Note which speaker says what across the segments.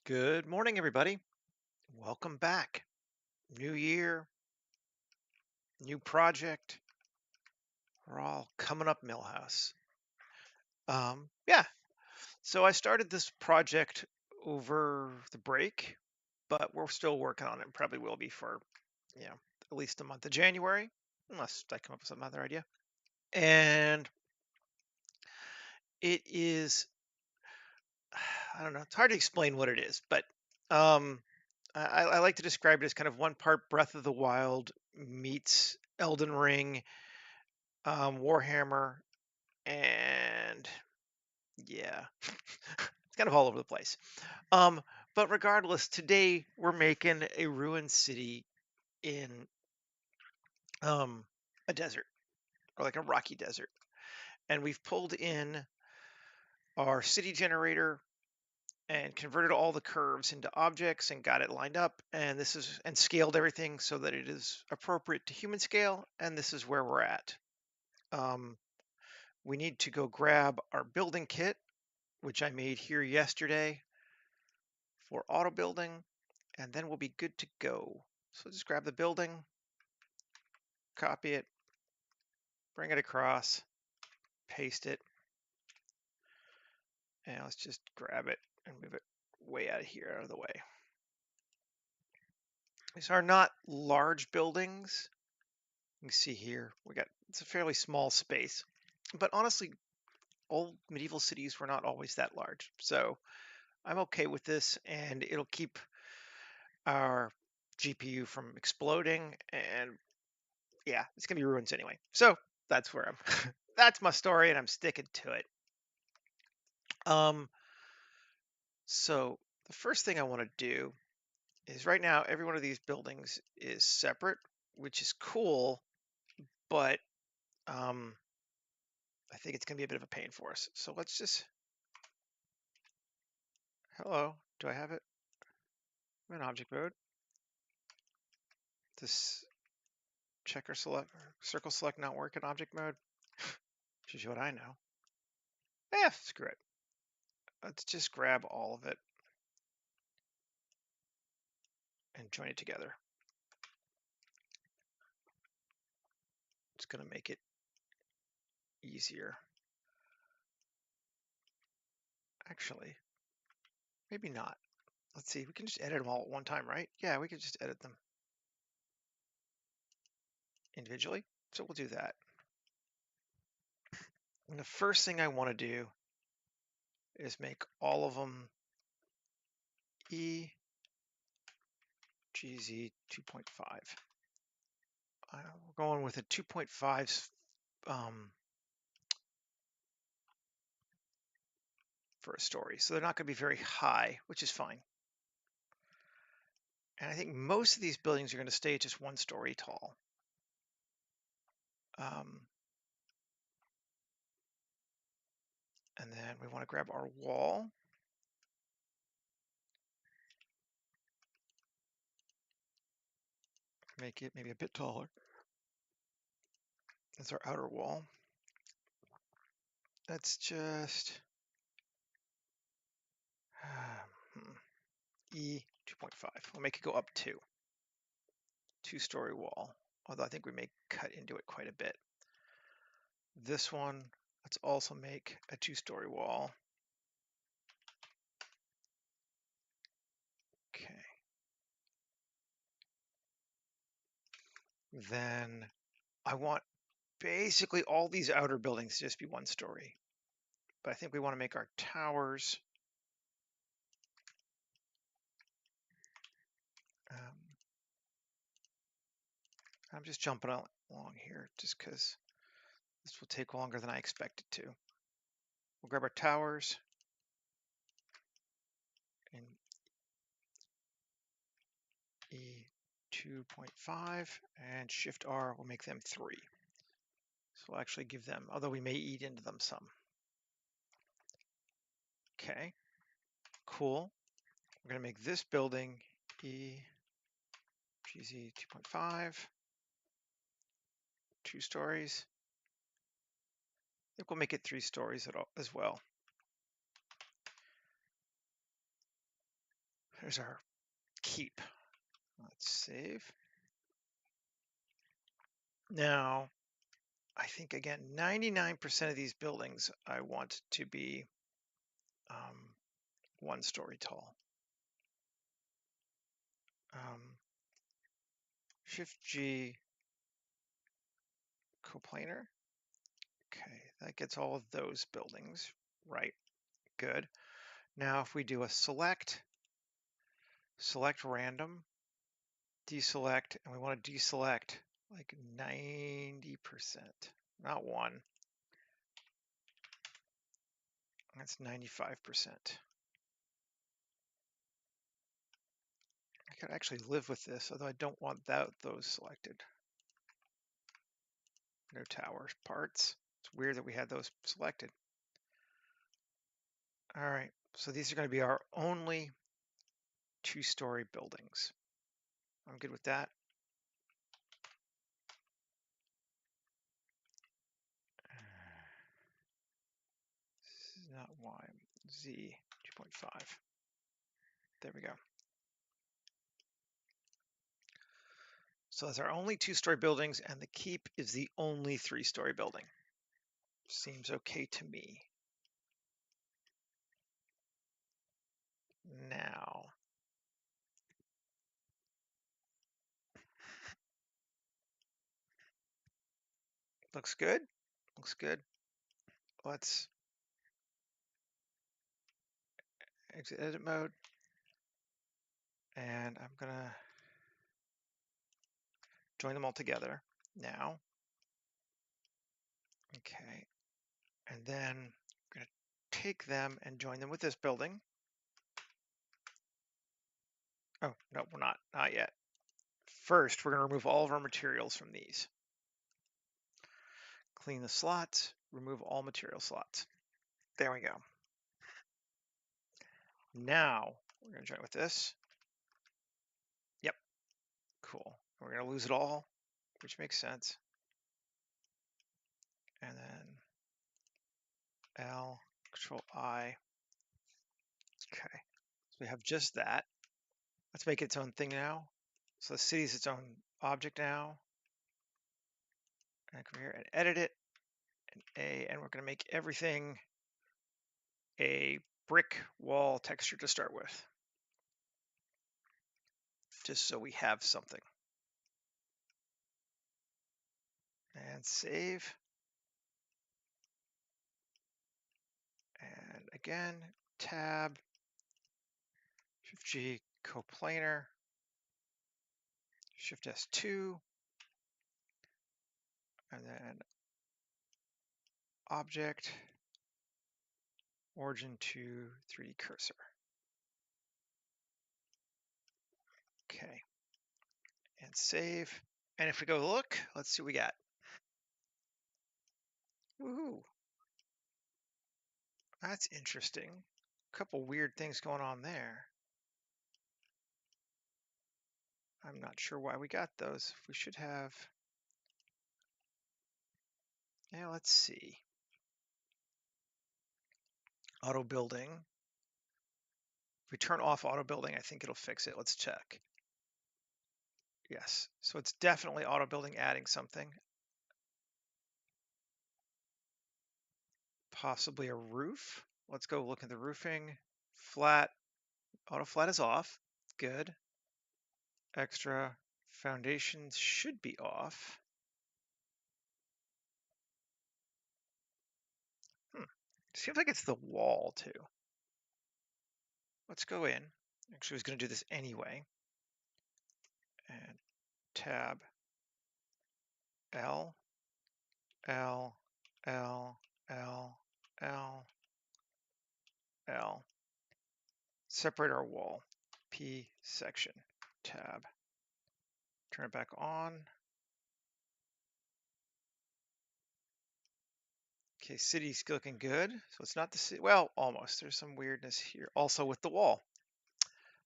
Speaker 1: Good morning, everybody. Welcome back. New year, new project. We're all coming up Millhouse. Yeah. So I started this project over the break, but we're still working on it and probably will be for, you know, at least the month of January, unless I come up with some other idea. And it is, I don't know, it's hard to explain what it is, but um, I like to describe it as kind of one part Breath of the Wild meets Elden Ring, Warhammer, and yeah, it's kind of all over the place. Um, but regardless, today we're making a ruined city in um, a desert or like a rocky desert, and we've pulled in our city generator and converted all the curves into objects and got it lined up. And this is and scaled everything so that it is appropriate to human scale. And this is where we're at. Um, we need to go grab our building kit, which I made here yesterday for auto building, and then we'll be good to go. So just grab the building, copy it, bring it across, paste it, and let's just grab it and move it way out of here, out of the way. These are not large buildings. You can see here, it's a fairly small space, but honestly, old medieval cities were not always that large. So I'm okay with this, and it'll keep our GPU from exploding, and yeah, it's gonna be ruins anyway. So that's where I'm. That's my story, and I'm sticking to it. Um, so the first thing I want to do is right now every one of these buildings is separate, which is cool, but um, I think it's gonna be a bit of a pain for us. So let's just. Hello, do I have it? I'm in object mode. This checker select, circle select not work in object mode. Shows you what I know. Screw it. Let's just grab all of it and join it together. It's going to make it easier. Actually, maybe not. Let's see. We can just edit them all at one time, right? Yeah, we can just edit them individually. So we'll do that. And the first thing I want to do is make all of them EGZ 2.5. We're going with a 2.5 um, for a story. So they're not going to be very high, which is fine. And I think most of these buildings are going to stay just one story tall. Um, and then we want to grab our wall. Make it maybe a bit taller. That's our outer wall. That's just E 2.5. We'll make it go up 2. Two-story wall. Although I think we may cut into it quite a bit. This one, let's also make a 2-story wall. Okay. Then I want basically all these outer buildings to just be 1 story. But I think we want to make our towers I'm just jumping along here just because this will take longer than I expect it to. We'll grab our towers in E2.5 and Shift R will make them 3. So we'll actually give them, although we may eat into them some. Okay, cool. We're going to make this building EGZ 2.5, 2 stories. I think we'll make it 3 stories as well. There's our keep. Let's save. Now, I think again, 99% of these buildings I want to be 1 story tall. Shift G, coplanar. Okay, that gets all of those buildings right. Good. Now, if we do a select random, deselect, and we want to deselect like 90%, not 1. That's 95%. I could actually live with this, although I don't want those selected. No tower parts. It's weird that we had those selected. All right, so these are going to be our only 2-story buildings. I'm good with that. This is not Y, Z 2.5. There we go. So that's our only 2-story buildings, and the keep is the only 3-story building. Seems okay to me. Now, looks good. Looks good. Let's exit edit mode. And I'm gonna join them all together now. Okay. And then I'm gonna take them and join them with this building. Oh, no, we're not yet. First, we're gonna remove all of our materials from these. Clean the slots, remove all material slots. There we go. Now we're going to join with this. Yep, cool. We're going to lose it all, which makes sense. And then L, Control I. Okay, so we have just that. Let's make it its own thing now. So the city is its own object now. And I come here and edit it, and A, and we're going to make everything a brick wall texture to start with, just so we have something. And save. And again, tab, Shift G, coplanar, Shift S2, and then object, origin to 3D cursor. Okay, and save. And if we go look, let's see what we got. Woohoo! That's interesting. A couple weird things going on there. I'm not sure why we got those. We should have. Yeah, let's see. Auto building. If we turn off auto building, I think it'll fix it. Let's check. Yes, so it's definitely auto building adding something. Possibly a roof. Let's go look at the roofing. Flat. Auto flat is off. Good. Extra. Foundations should be off. Seems like it's the wall too. Let's go in. Actually, I was going to do this anyway. And tab L, L, L, L, L, L. Separate our wall. P section. Tab. Turn it back on. Okay, city's looking good. So it's not the city. Well, almost. There's some weirdness here. Also with the wall.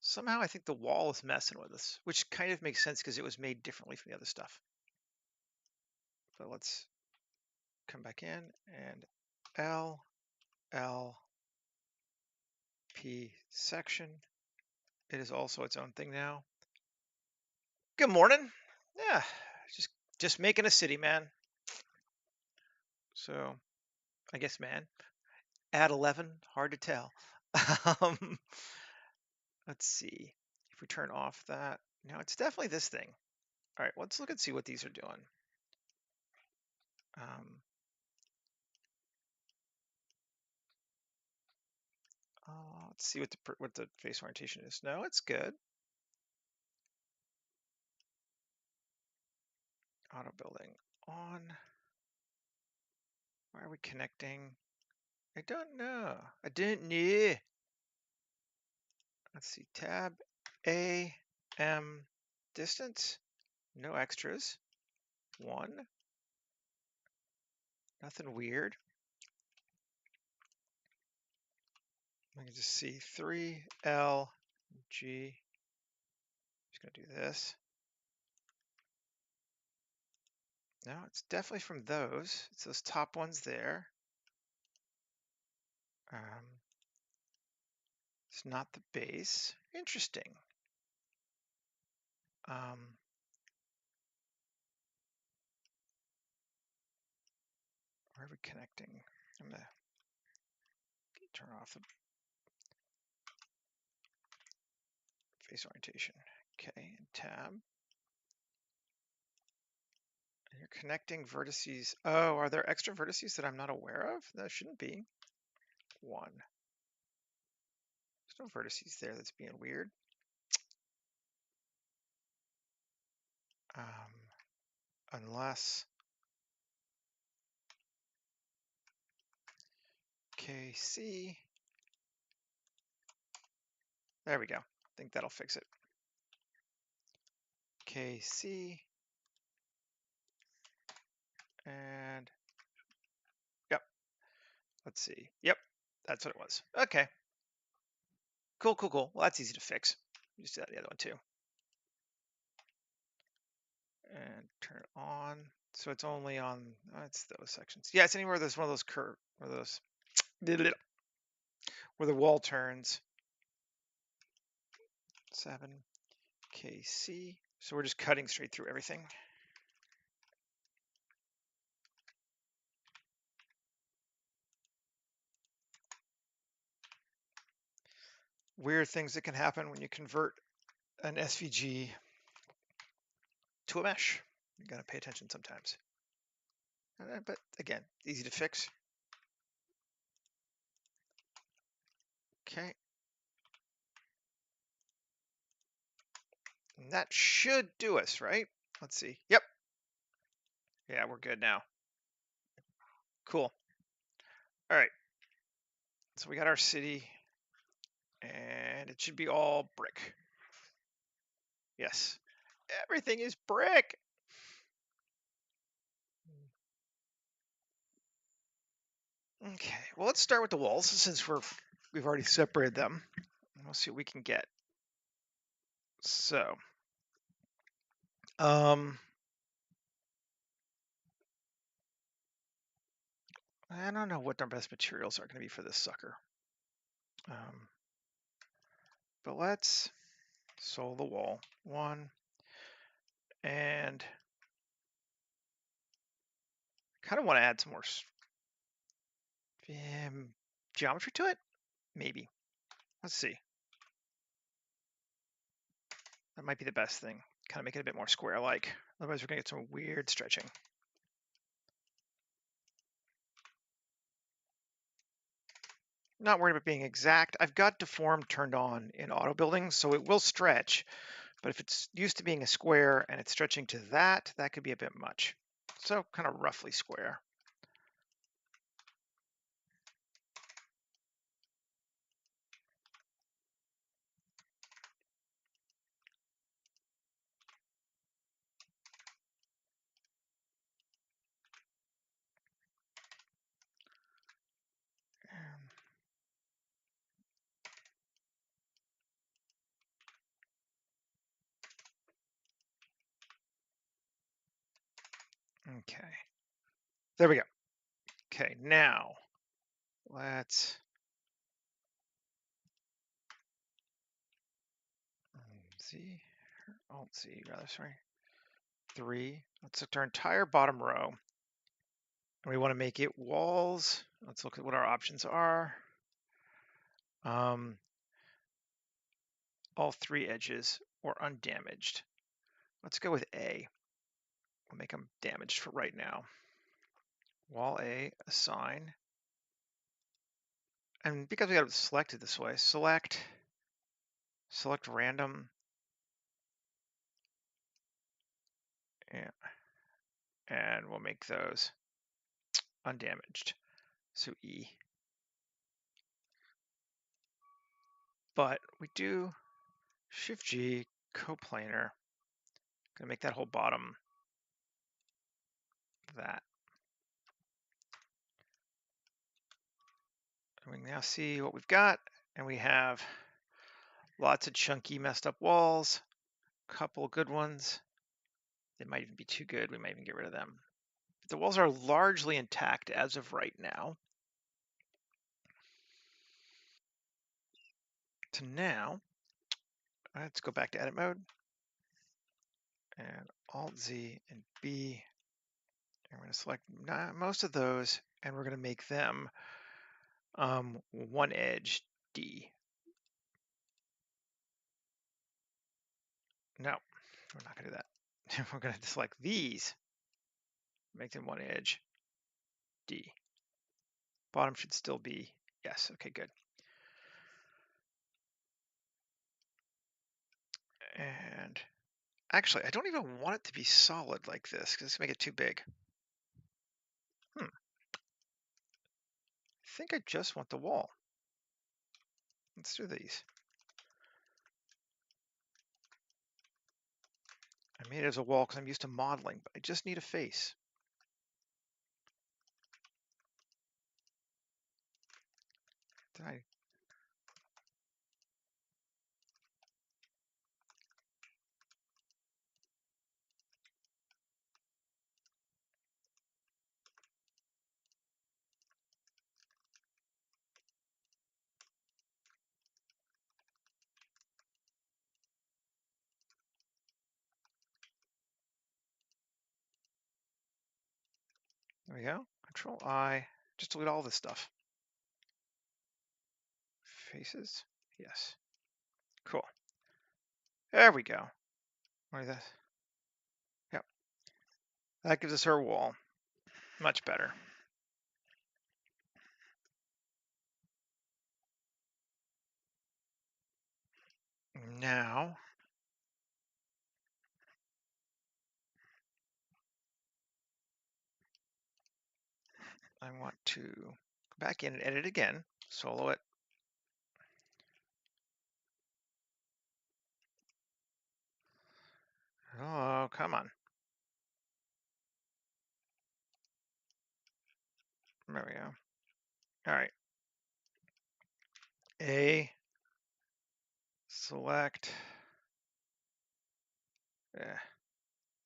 Speaker 1: Somehow I think the wall is messing with us, which kind of makes sense because it was made differently from the other stuff. But let's come back in and L, L, P section, It is also its own thing now. Good morning. Yeah, just just making a city, man. So I guess, man, add 11, hard to tell. Um, let's see if we turn off that. No, it's definitely this thing. All right, let's look and see what these are doing. Um, let's see what the face orientation is. No, it's good. Auto building on. Why are we connecting? I don't know. I didn't know. Let's see. Tab A M distance. No extras. 1. Nothing weird. I can just see 3 L G. Just gonna do this. No, it's definitely from those. It's those top ones there. It's not the base. Interesting. Where are we connecting? I'm gonna turn off the face orientation. Okay, and tab. And you're connecting vertices. Oh, are there extra vertices that I'm not aware of? That shouldn't be. 1. There's no vertices there. That's being weird. Unless KC. There we go. I think that'll fix it. KC. And yep. Let's see. Yep. That's what it was. Okay. Cool, cool, cool. Well, that's easy to fix. Just do that the other one too. And turn it on. So it's only on, it's those sections. Yeah, it's anywhere there's one of those where those, where the wall turns. 7 KC. So we're just cutting straight through everything. Weird things that can happen when you convert an SVG to a mesh. You gotta pay attention sometimes. But again, easy to fix. Okay. And that should do us, right? Let's see. Yep. Yeah, we're good now. Cool. All right. So we got our city, and it should be all brick. Yes. Everything is brick. Okay. Well, let's start with the walls since we've already separated them. We'll see what we can get. So, I don't know what our best materials are going to be for this sucker. But let's sole the wall 1, and kind of want to add some more geometry to it. Maybe. Let's see. That might be the best thing. Kind of make it a bit more square-like. Otherwise, we're going to get some weird stretching. Not worried about being exact. I've got deform turned on in auto building, so it will stretch. But if it's used to being a square and it's stretching to that could be a bit much. So kind of roughly square. Okay. There we go. Okay, now let's Z, Alt Z rather, sorry. 3. Let's select our entire bottom row. And we want to make it walls. Let's look at what our options are. All 3 edges or undamaged. Let's go with A. We'll make them damaged for right now. Wall A, assign. And because we got it selected this way, select random, and we'll make those undamaged. So E. But we do Shift G, coplanar. Gonna make that whole bottom that. And we now see what we've got, and we have lots of chunky, messed up walls, couple good ones. They might even be too good. We might even get rid of them. But the walls are largely intact as of right now. So now, let's go back to edit mode and Alt Z and B. And we're going to select most of those, and we're going to make them one edge D. No, we're not going to do that. We're going to select these, make them one edge D. Bottom should still be yes. Okay, good. And actually, I don't even want it to be solid like this because it's going to make it too big. I think I just want the wall. Let's do these. I made it as a wall because I'm used to modeling, but I just need a face. Did I? There we go. Control I. Just delete all this stuff. Faces. Yes. Cool. There we go. What is that? Yep. That gives us our wall. Much better. Now, I want to go back in and edit again. Solo it. Oh, come on. There we go. All right. A, select,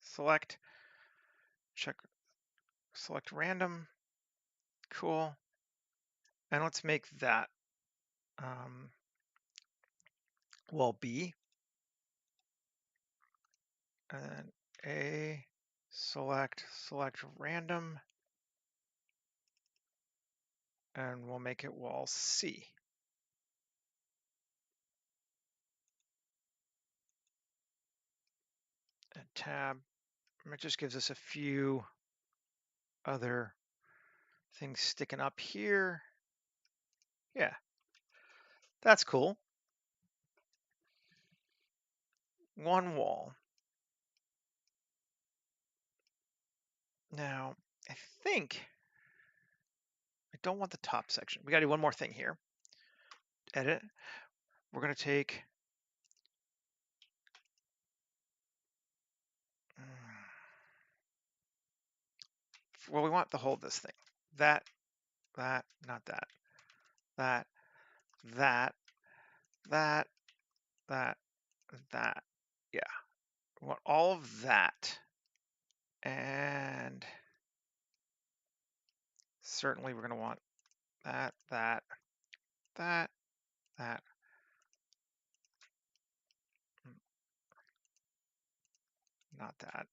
Speaker 1: select, check, select random. Cool. And let's make that wall B. And A, select random. And we'll make it wall C. And tab. It just gives us a few other things sticking up here. Yeah, that's cool. One wall. Now, I think I don't want the top section. We got to do one more thing here. Edit. We're going to take well, we want the whole of this thing. That, not that. That, that, that, that. Yeah. We want all of that. And certainly we're going to want that, that, that. not that.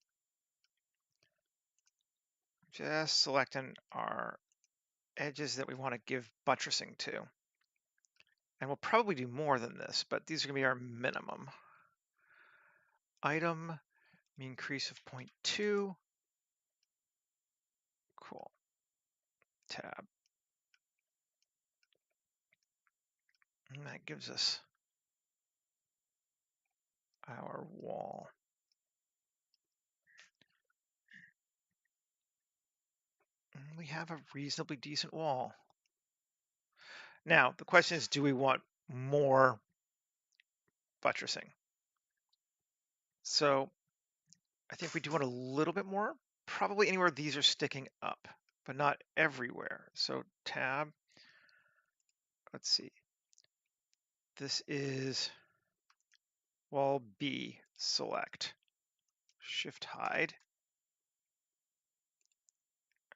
Speaker 1: Just selecting our edges that we want to give buttressing to. And we'll probably do more than this, but these are going to be our minimum. Item, mean crease of 0.2. Cool. Tab. And that gives us our wall. And we have a reasonably decent wall. Now, the question is, do we want more buttressing? So I think we do want a little bit more, probably anywhere these are sticking up, but not everywhere. So tab, let's see. This is wall B, select, shift hide.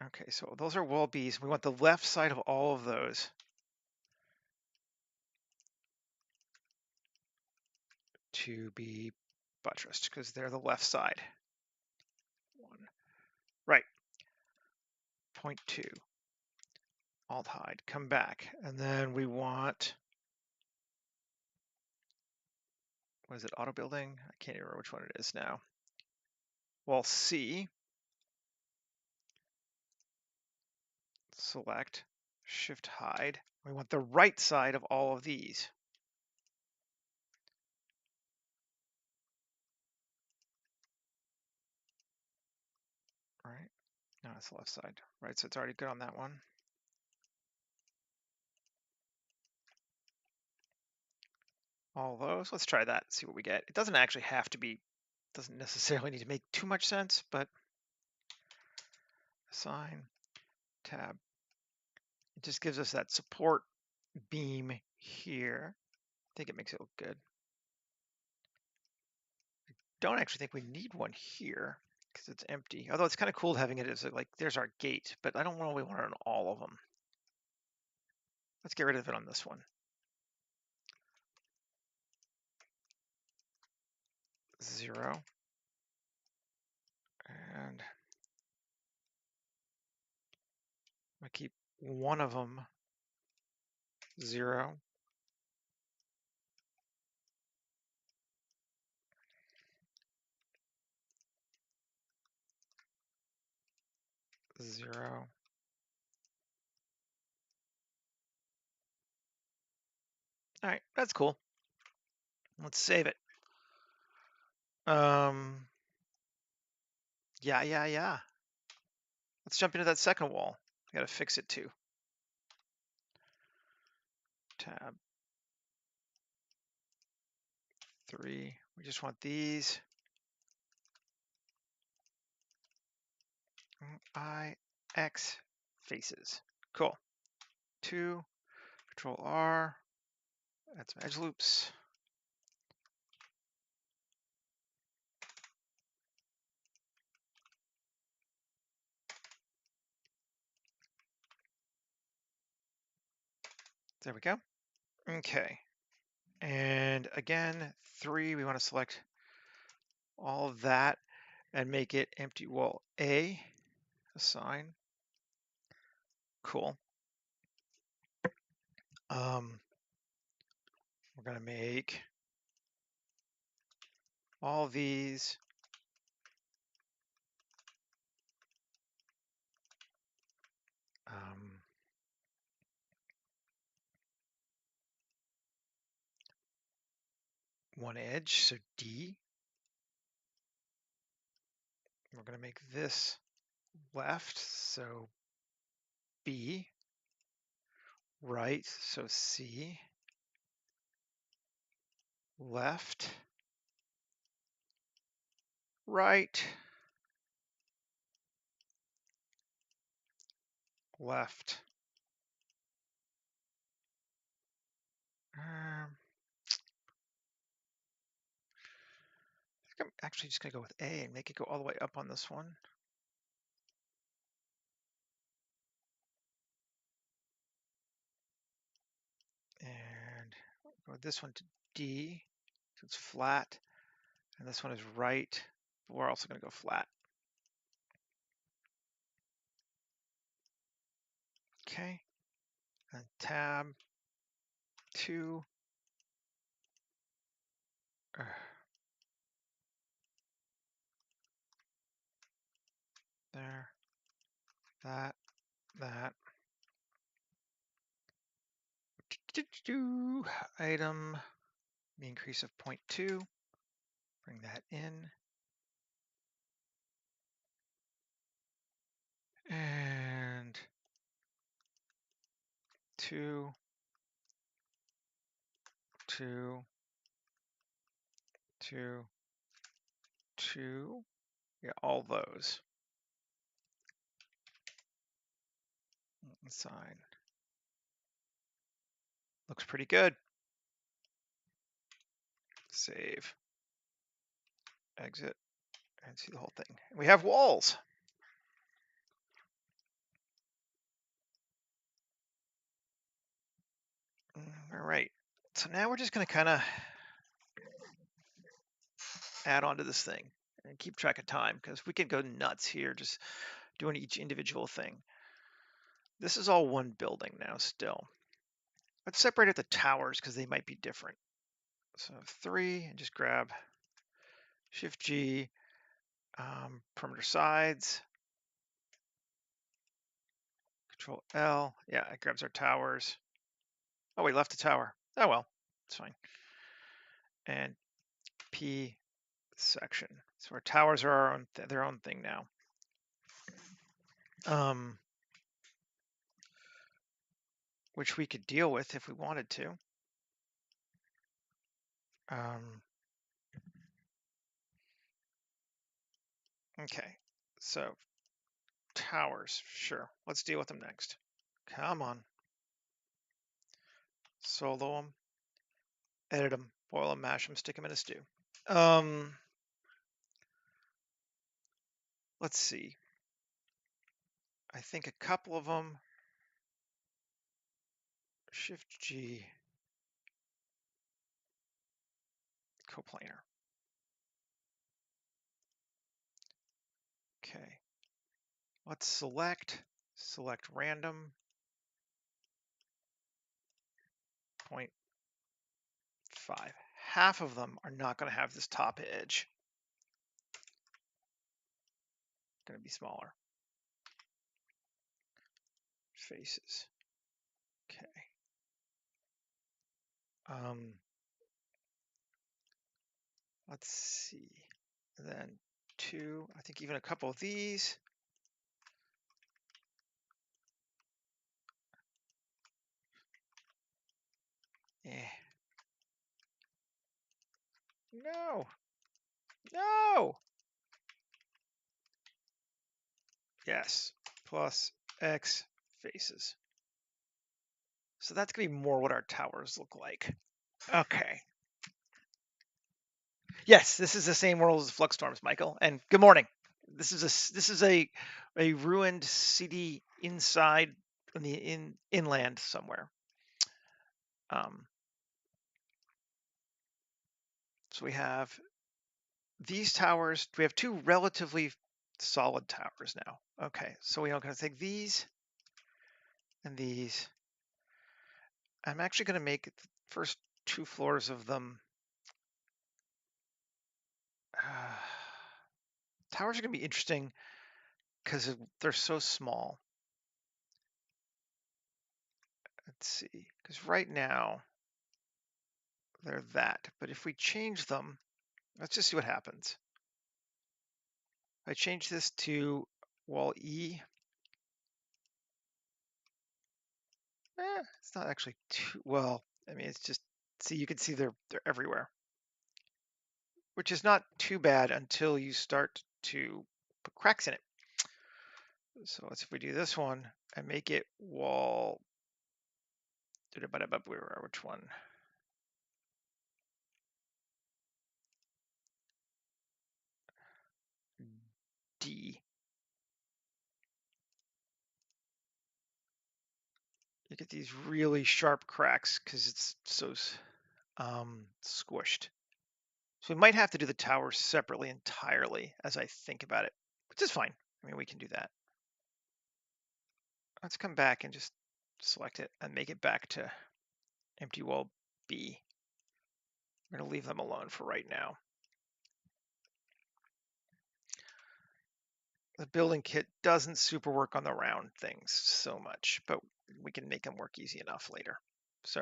Speaker 1: Okay, so those are wall Bs. We want the left side of all of those to be buttressed because they're the left side. One, right, 0.2, alt hide, come back. And then we want, what is it, auto building? I can't even remember which one it is now. Wall C, select, shift hide. We want the right side of all of these. Right, no, it's the left side. Right, so it's already good on that one. All those, let's try that, see what we get. It doesn't actually have to be, doesn't necessarily need to make too much sense, but assign, tab. It just gives us that support beam here. I think it makes it look good. Don't actually think we need one here because it's empty. Although it's kind of cool having it as like, there's our gate, but I don't really want it on all of them. Let's get rid of it on this one. 0. And I keep one of them 0. Zero. All right, that's cool. Let's save it. Yeah. Let's jump into that second wall. I gotta fix it too. Tab 3. We just want these. IX faces. Cool. 2. Control R. Add some edge loops. There we go. Okay. And again, 3, we want to select all of that and make it empty wall A. Assign. Cool. We're going to make all these one edge, so D. We're going to make this left, so B. Right, so C. Left. Right. Left. I think I'm actually just going to go with A and make it go all the way up on this one. And go this one to D, so it's flat. And this one is right, But we're also going to go flat. Okay. And tab 2. There. That. Item. Increase of 0.2. Bring that in. And 2. 2. 2. 2. Yeah, all those. Sign. Looks pretty good. Save. Exit. And see the whole thing. We have walls. All right. So now we're just going to kind of add on to this thing and keep track of time because we can go nuts here just doing each individual thing. This is all one building now still. Let's separate out the towers because they might be different. So 3 and just grab Shift G, perimeter sides, Control L. Yeah, it grabs our towers. Oh, we left a tower. Oh well, it's fine. And P section. So our towers are our own their own thing now. Which we could deal with if we wanted to. Okay, so towers, sure. Let's deal with them next. Come on. Solo them, edit them, boil them, mash them, stick them in a stew. Let's see. I think a couple of them, Shift G, coplanar. Okay. Let's select random, 0.5. Half of them are not going to have this top edge. Going to be smaller. Faces. Okay. Let's see. And then 2, I think even a couple of these. Eh. No. No. Yes. Plus X faces. So that's going to be more what our towers look like. Okay. Yes, this is the same world as Fluxstorms, Michael. And good morning. This is a ruined city inside in the inland somewhere. So we have these towers. We have 2 relatively solid towers now. Okay, so we are going to take these and these. I'm actually going to make the first 2 floors of them. Towers are going to be interesting because they're so small. Let's see, because right now they're that. But if we change them, let's just see what happens. If I change this to wall E, it's not actually too well. I mean, it's just, see, you can see they're everywhere, which is not too bad until you start to put cracks in it. So let's, if we do this one and make it wall, which one? D. You get these really sharp cracks because it's so squished. So we might have to do the towers separately entirely as I think about it, which is fine. I mean, we can do that. Let's come back and just select it and make it back to empty wall B. We're going to leave them alone for right now. The building kit doesn't super work on the round things so much, but we can make them work easy enough later. So,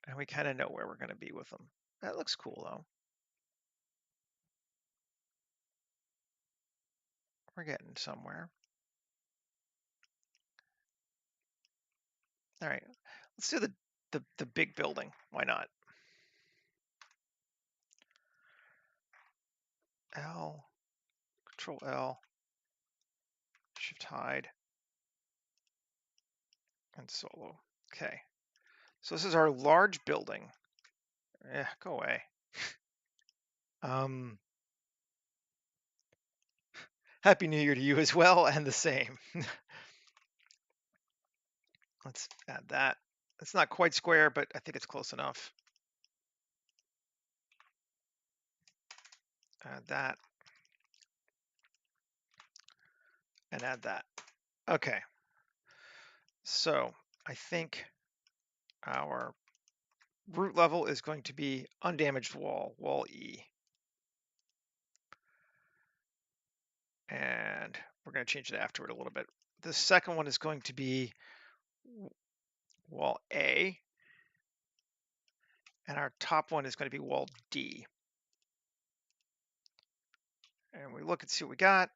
Speaker 1: and we kind of know where we're going to be with them. That looks cool though. We're getting somewhere. All right, let's do the big building. Why not? L, Control L, Shift hide, and solo. Okay, so this is our large building. Yeah, go away. Happy New Year to you as well, and the same. Let's add that. It's not quite square, but I think it's close enough. Add that. And add that. Okay. So I think our root level is going to be undamaged wall, wall E. And we're going to change it afterward a little bit. The second one is going to be wall A. And our top one is going to be wall D. And we look and see what we got.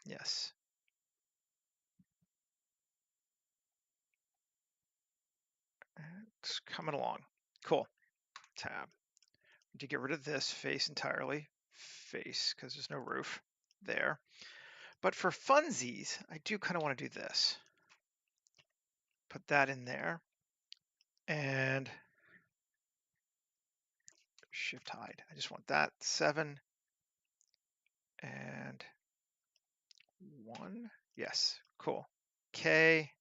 Speaker 1: Yes. It's coming along. Cool. Tab. To get rid of this face entirely. Face, because there's no roof there. But for funsies, I do kind of want to do this. Put that in there. And shift hide. I just want that 7 and 1. Yes, cool. K.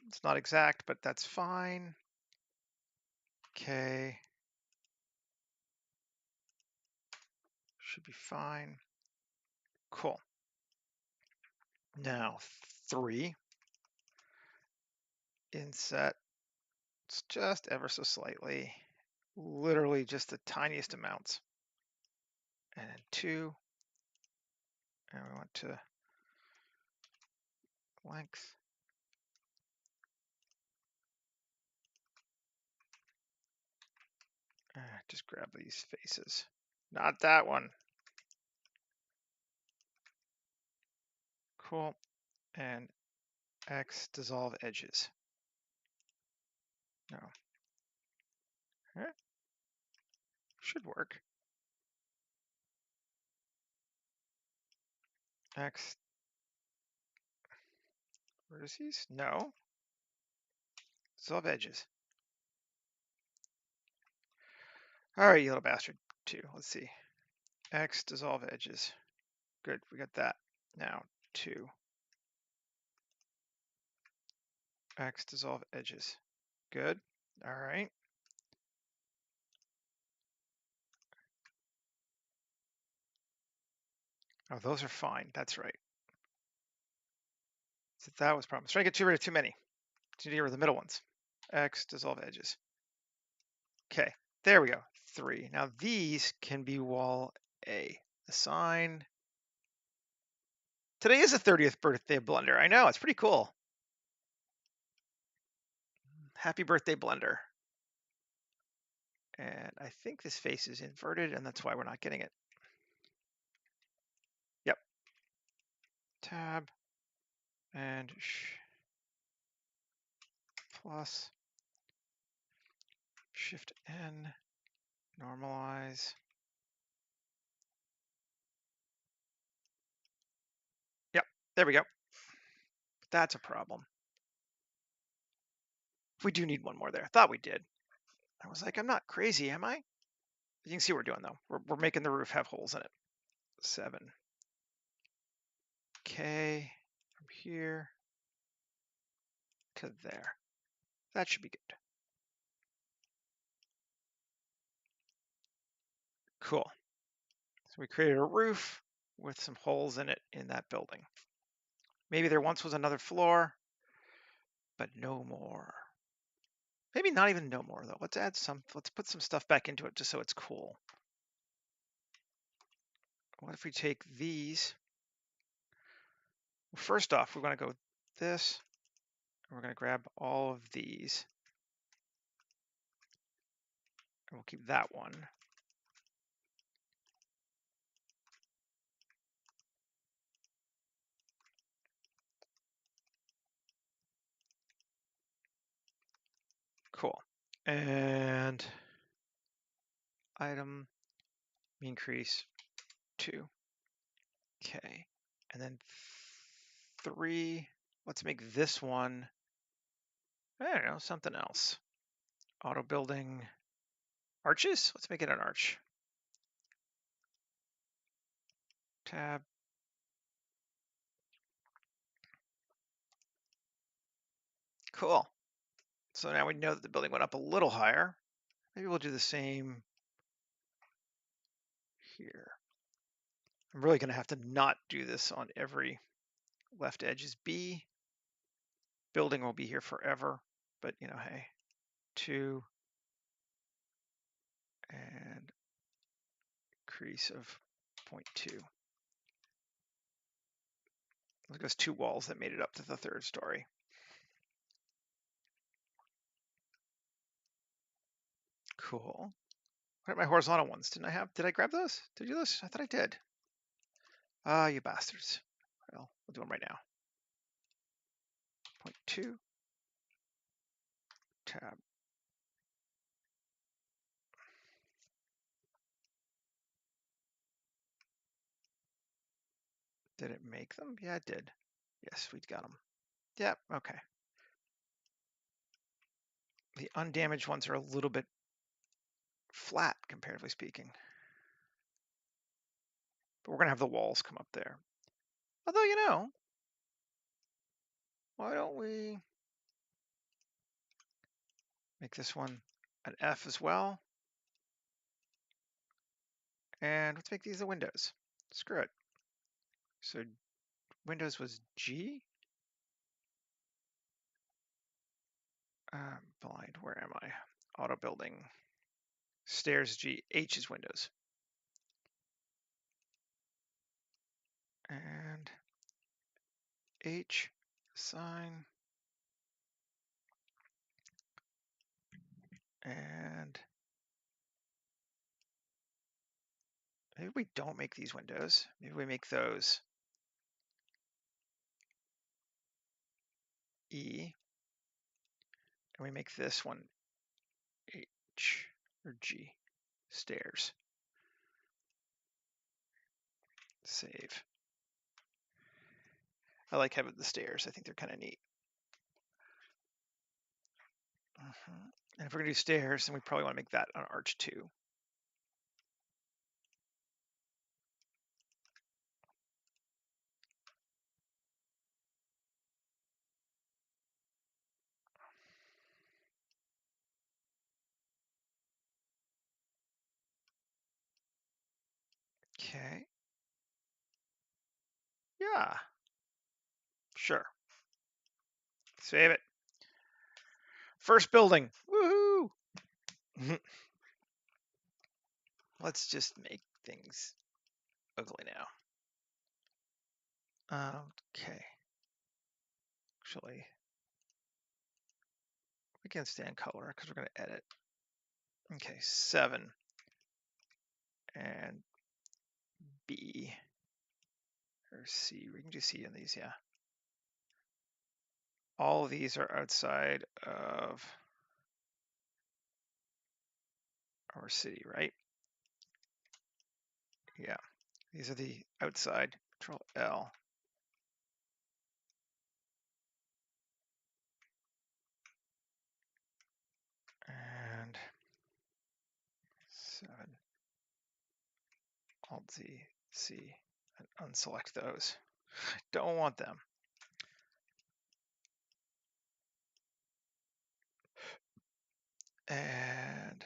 Speaker 1: It's not exact, but that's fine. K. Should be fine. Cool. Now 3. Inset. It's just ever so slightly. Literally just the tiniest amounts. And 2. And we want to length. Just grab these faces. Not that one. Cool. And X dissolve edges. No. Should work. X vertices? No. Dissolve edges. All right, you little bastard. 2. Let's see. X dissolve edges. Good, we got that. Now 2. X dissolve edges. Good. All right. Oh, those are fine. That's right. So that was a problem. I was trying to get rid of too many. To get rid of the middle ones. X dissolve edges. Okay, there we go. 3. Now these can be wall A. Assign. Today is the 30th birthday of Blender. I know, it's pretty cool. Happy birthday, Blender. And I think this face is inverted, and that's why we're not getting it. Yep. Tab and plus Shift N, normalize. Yep, there we go. That's a problem. We do need one more there. Thought we did. I was like, I'm not crazy, am I? You can see what we're doing though. We're making the roof have holes in it. 7. K from here to there. That should be good. Cool. So we created a roof with some holes in it in that building. Maybe there once was another floor, but no more. Maybe not even no more though. Let's put some stuff back into it just so it's cool. What if we take these? Well, first off, we're going to go this, and we're going to grab all of these, and we'll keep that one. Cool. And item increase 2. Okay. And then 3. Let's make this one, I don't know, something else. Auto building arches. Let's make it an arch. Tab. Cool. So now we know that the building went up a little higher. Maybe we'll do the same here. I'm really going to have to not do this on every left edge is B. Building will be here forever, but you know, hey, 2 and increase of 0.2. Look, those 2 walls that made it up to the 3rd story. Cool. What are my horizontal ones? Did I grab those? Did I do those? I thought I did. Ah, you bastards. Well, we'll do them right now. 0.2. Tab. Did it make them? Yeah, it did. Yes, we got them. Yep, okay. The undamaged ones are a little bit flat, comparatively speaking. But we're going to have the walls come up there. Although, you know, why don't we make this one an F as well? And let's make these the windows. Screw it. So Windows was G. Blind, where am I? Auto building. Stairs G. H is Windows. And H, sign. And maybe we don't make these windows. Maybe we make those E. And we make this one H or G. Stairs. Save. I like having the stairs. I think they're kind of neat. And if we're going to do stairs, then we probably want to make that an arch too. Okay. Yeah. Sure. Save it. First building. Woohoo! Let's just make things ugly now. Okay. Actually, we can stand color because we're going to edit. Okay, 7 and B or C. We can do C on these, yeah. All of these are outside of our city, right? Yeah, these are the outside. Control L. And 7. Alt Z, C, and unselect those. Don't want them. and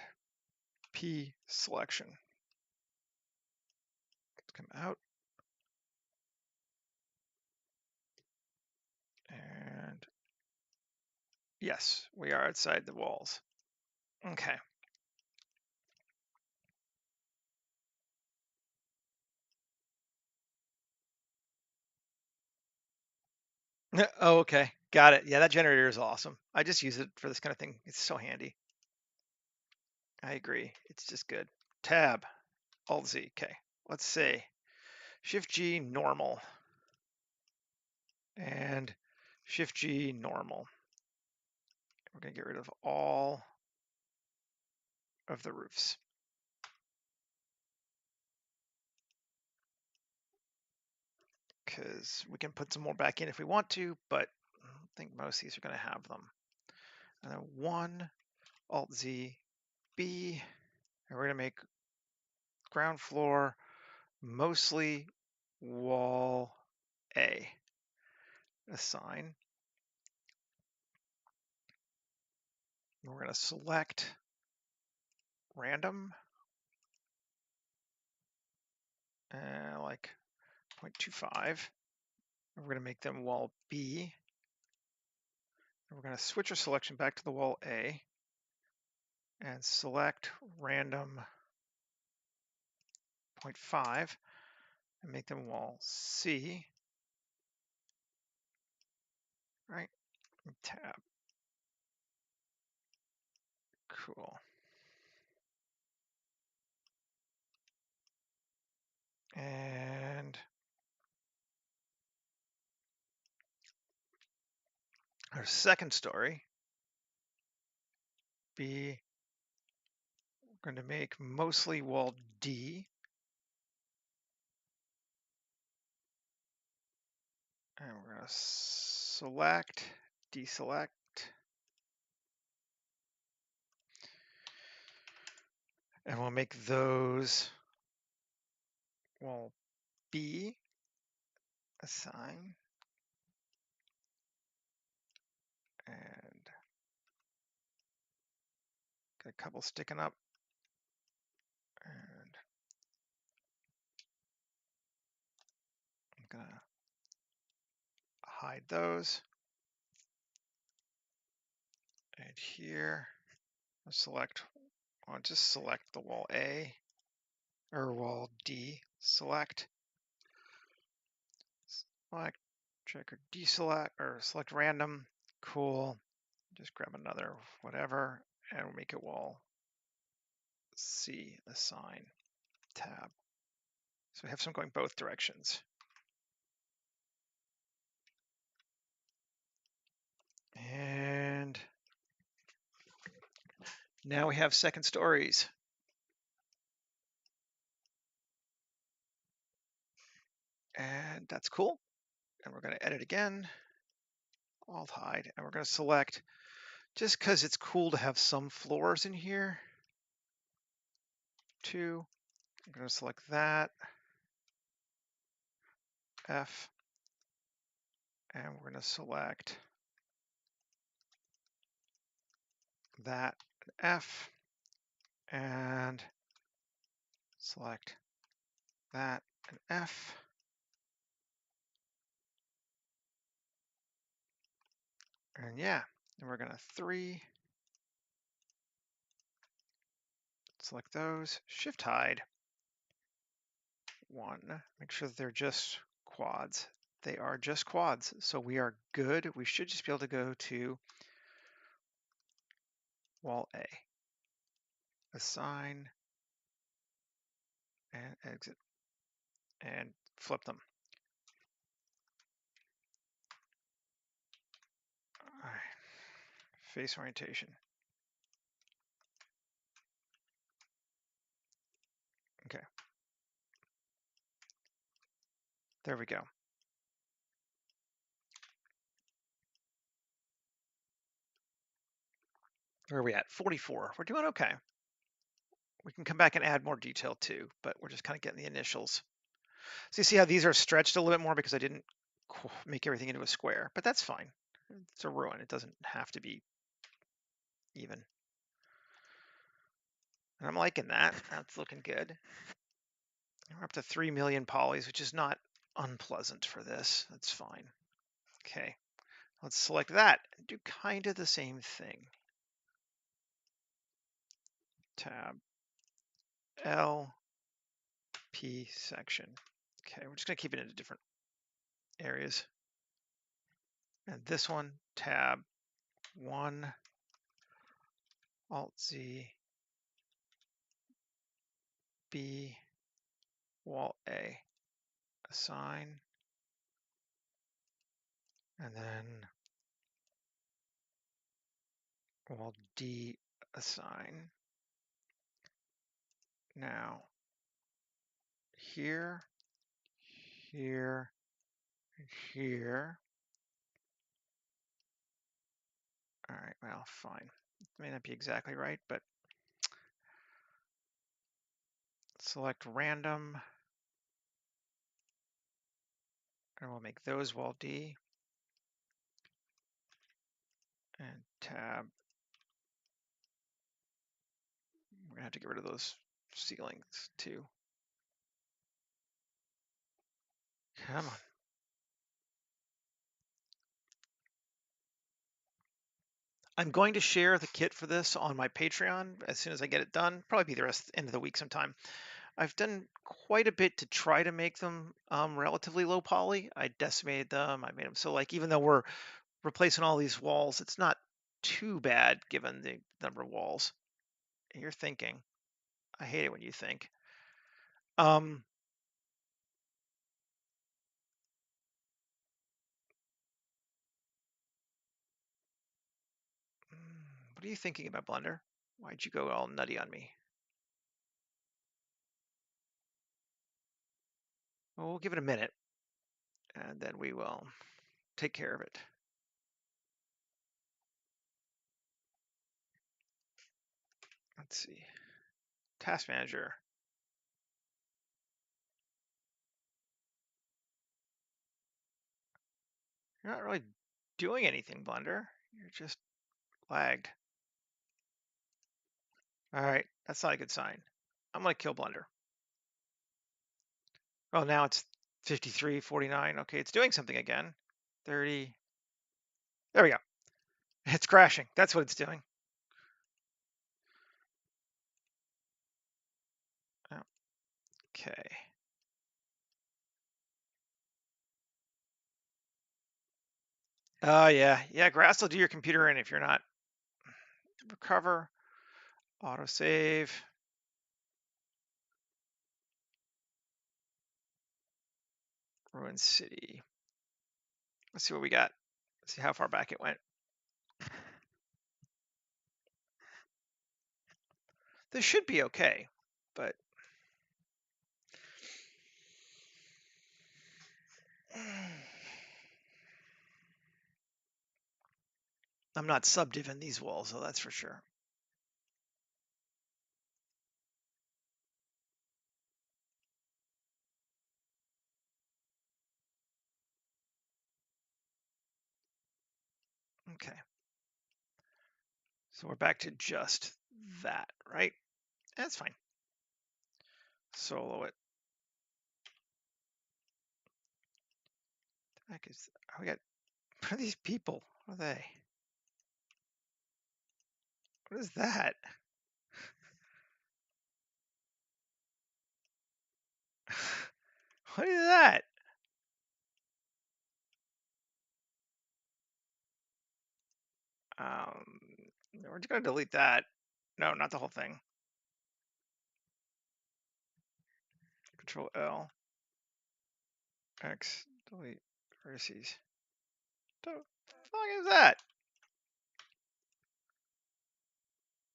Speaker 1: P selection. Let's come out. And yes, we are outside the walls. Okay. Oh, okay. Got it. Yeah, that generator is awesome. I just use it for this kind of thing. It's so handy. I agree. It's just good. Tab, Alt Z. Okay. Let's say Shift G normal and Shift G normal. We're going to get rid of all of the roofs. Because we can put some more back in if we want to, but I don't think most of these are going to have them. And then 1, Alt Z, B, and we're going to make ground floor mostly wall A. Assign. We're going to select random, like 0.25. We're going to make them wall B. And we're going to switch our selection back to the wall A and select random 0.5 and make them wall C. Right? Tab. Cool. And our second story, B, we're going to make mostly wall D. And we're going to select, deselect. And we'll make those wall B, assign, and got a couple sticking up. And I'm going to hide those. And here, I'll just select the wall A, or wall D, select, check or deselect, or select random, cool. Just grab another whatever, and we'll make it wall C, assign, tab. So we have some going both directions. And now we have second stories. And that's cool. And we're going to edit again, Alt hide, and we're going to select, just because it's cool to have some floors in here, 2. I'm going to select that, F, and we're going to select that, F, and select that, and F. And yeah, and we're going to 3, select those, Shift hide, 1, make sure that they're just quads. They are just quads, so we are good. We should just be able to go to wall A, assign, and exit, and flip them. All right. Face orientation. Okay. There we go. Where are we at? 44. We're doing okay. We can come back and add more detail too, but we're just kind of getting the initials. So you see how these are stretched a little bit more because I didn't make everything into a square, but that's fine. It's a ruin. It doesn't have to be even. And I'm liking that. That's looking good. We're up to 3 million polys, which is not unpleasant for this. That's fine. Okay, let's select that and do kind of the same thing. Tab L P section. Okay, we're just gonna keep it into different areas. And this one, tab 1, Alt Z, B, Wall A, assign, and then Wall D, assign. Now, here, here, here. All right, well, fine. It may not be exactly right, but select random, and we'll make those wall D, and tab. We're gonna have to get rid of those ceilings too. Come on. I'm going to share the kit for this on my Patreon as soon as I get it done. Probably be the end of the week sometime. I've done quite a bit to try to make them relatively low poly. I decimated them. I made them so like even though we're replacing all these walls, it's not too bad given the number of walls. You're thinking. I hate it when you think. Um, what are you thinking about, Blender? Why'd you go all nutty on me? Well, we'll give it a minute, and then we will take care of it. Let's see. Task Manager. You're not really doing anything, Blender. You're just lagged. All right, that's not a good sign. I'm gonna kill Blender. Oh, now it's 53, 49. Okay, it's doing something again. 30. There we go. It's crashing. That's what it's doing. Okay. Oh, yeah. Grass will do your computer in if you're not. Recover. Autosave. Ruin City. Let's see what we got. Let's see how far back it went. This should be okay, but I'm not subdiving these walls, so that's for sure. Okay. So we're back to just that, right? That's fine. Solo it. Heck is we got what are these people? What are they? What is that? What is that? We're just gonna delete that. No, not the whole thing. Control L. X. Delete vertices. The fuck is that?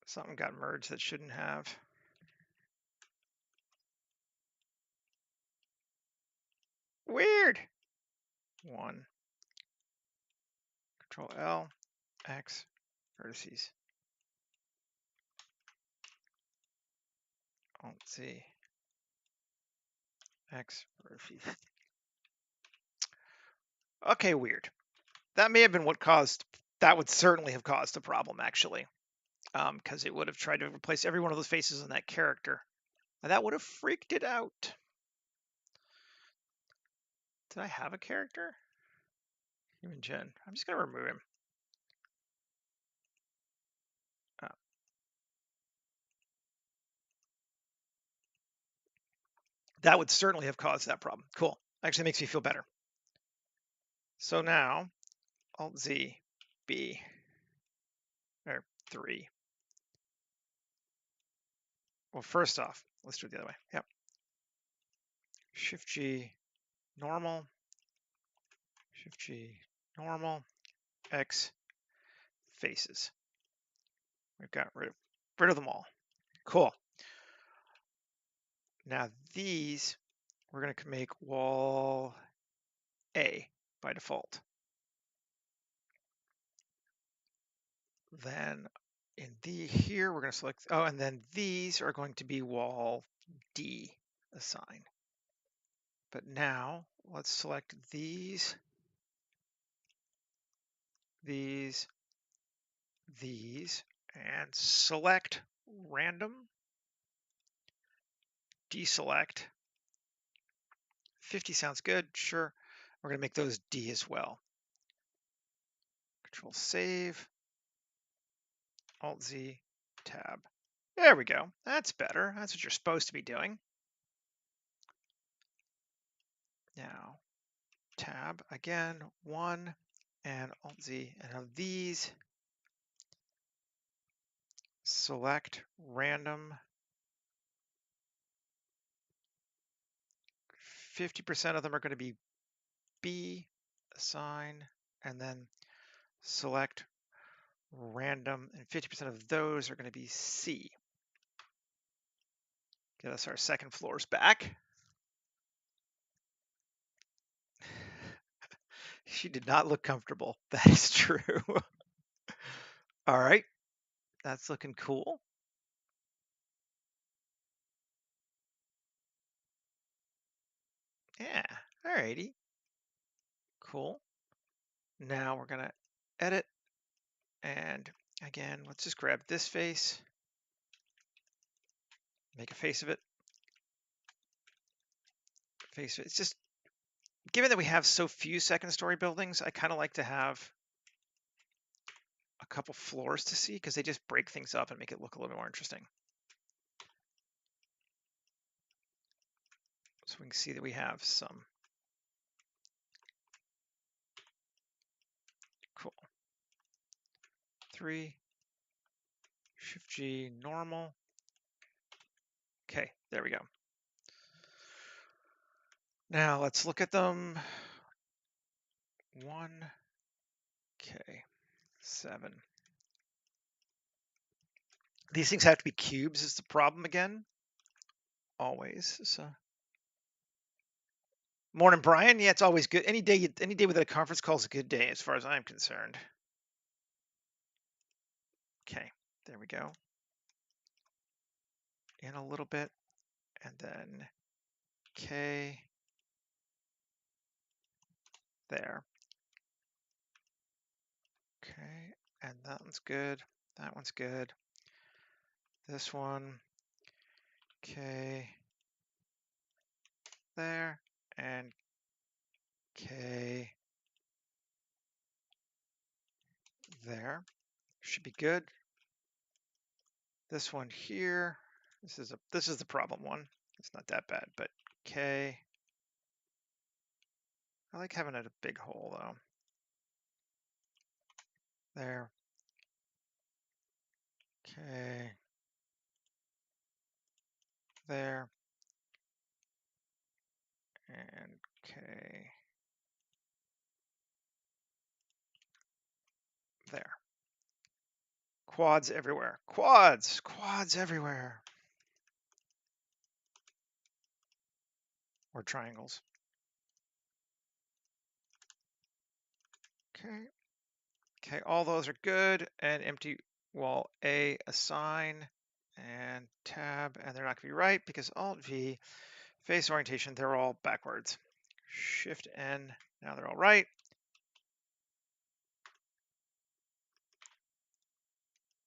Speaker 1: Something got merged that shouldn't have. Weird. 1. Control L. X. Vertices. Alt Z. X. Vertices. Okay, weird. That may have been what caused. That would certainly have caused a problem, actually. because it would have tried to replace every one of those faces in that character. And that would have freaked it out. Did I have a character? Human Gen. I'm just going to remove him. That would certainly have caused that problem. Cool. Actually makes me feel better. So now, Alt Z, B, or 3. Well, first off, let's do it the other way. Yep. Shift G, normal. Shift G, normal. X, faces. We've got rid of them all. Cool. Now these, we're going to make wall A by default. Then in the here, we're going to select, oh, and then these are going to be wall D assign. But now let's select these, and select random, deselect. 50 sounds good, sure. We're going to make those D as well. Control save, Alt Z, tab. There we go. That's better. That's what you're supposed to be doing. Now, tab again, 1 and Alt Z. And of these, select random. 50% of them are going to be B, assign, and then select random, and 50% of those are going to be C. Get us our second floors back. She did not look comfortable. That is true. All right, that's looking cool. Yeah, all righty. Cool. Now we're going to edit, and again, let's just grab this face, make a face of it. Face of it. It's just, given that we have so few second story buildings, I kind of like to have a couple floors to see because they just break things up and make it look a little more interesting. So we can see that we have some. Cool. 3, Shift G, normal. Okay, there we go. Now let's look at them. 1, okay, 7. These things have to be cubes is the problem again. Always. So. Morning, Brian. Yeah, it's always good. Any day without a conference call is a good day as far as I'm concerned. Okay, there we go. In a little bit, and then K there. Okay, and that one's good. That one's good. This one, K there, and K there. Should be good. This one here, this is the problem one. It's not that bad, but K. I like having it a big hole though. There. K. There. And K. There. Quads everywhere. Quads everywhere. Or triangles. Okay. Okay, all those are good. And empty wall A assign and tab, and they're not gonna be right because Alt V, face orientation, they're all backwards. Shift N, now they're all right.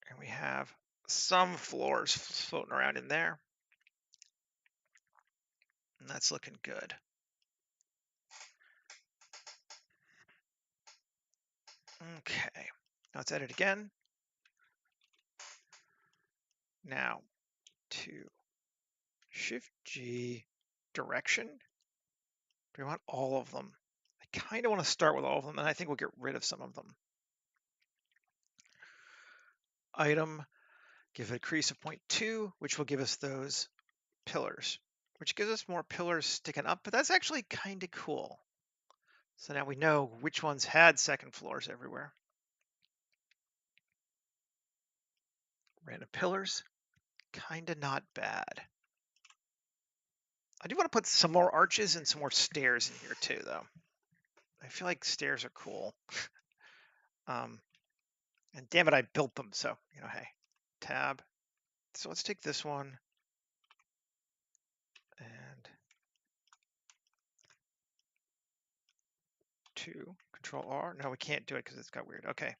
Speaker 1: And we have some floors floating around in there. And that's looking good. Okay, now let's edit again. Now to Shift G direction. Do we want all of them? I kind of want to start with all of them, and I think we'll get rid of some of them. Item, give it a crease of 0.2, which will give us those pillars, which gives us more pillars sticking up, but that's actually kind of cool. So now we know which ones had second floors everywhere. Random pillars, kind of not bad. I do want to put some more arches and some more stairs in here too, though. I feel like stairs are cool. And damn it, I built them, so, hey, tab. So let's take this one and 2, Control R. No, we can't do it because it's got weird. Okay,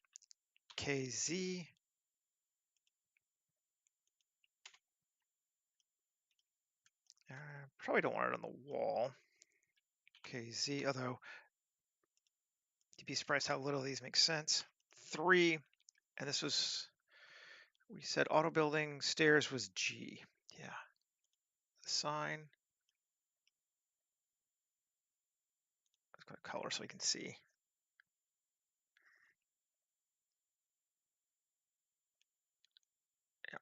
Speaker 1: KZ. Probably don't want it on the wall. KZ, although you'd be surprised how little these make sense. 3, and this was, we said auto building, stairs was G. Yeah. The sign. Let's go to color so we can see. Yeah.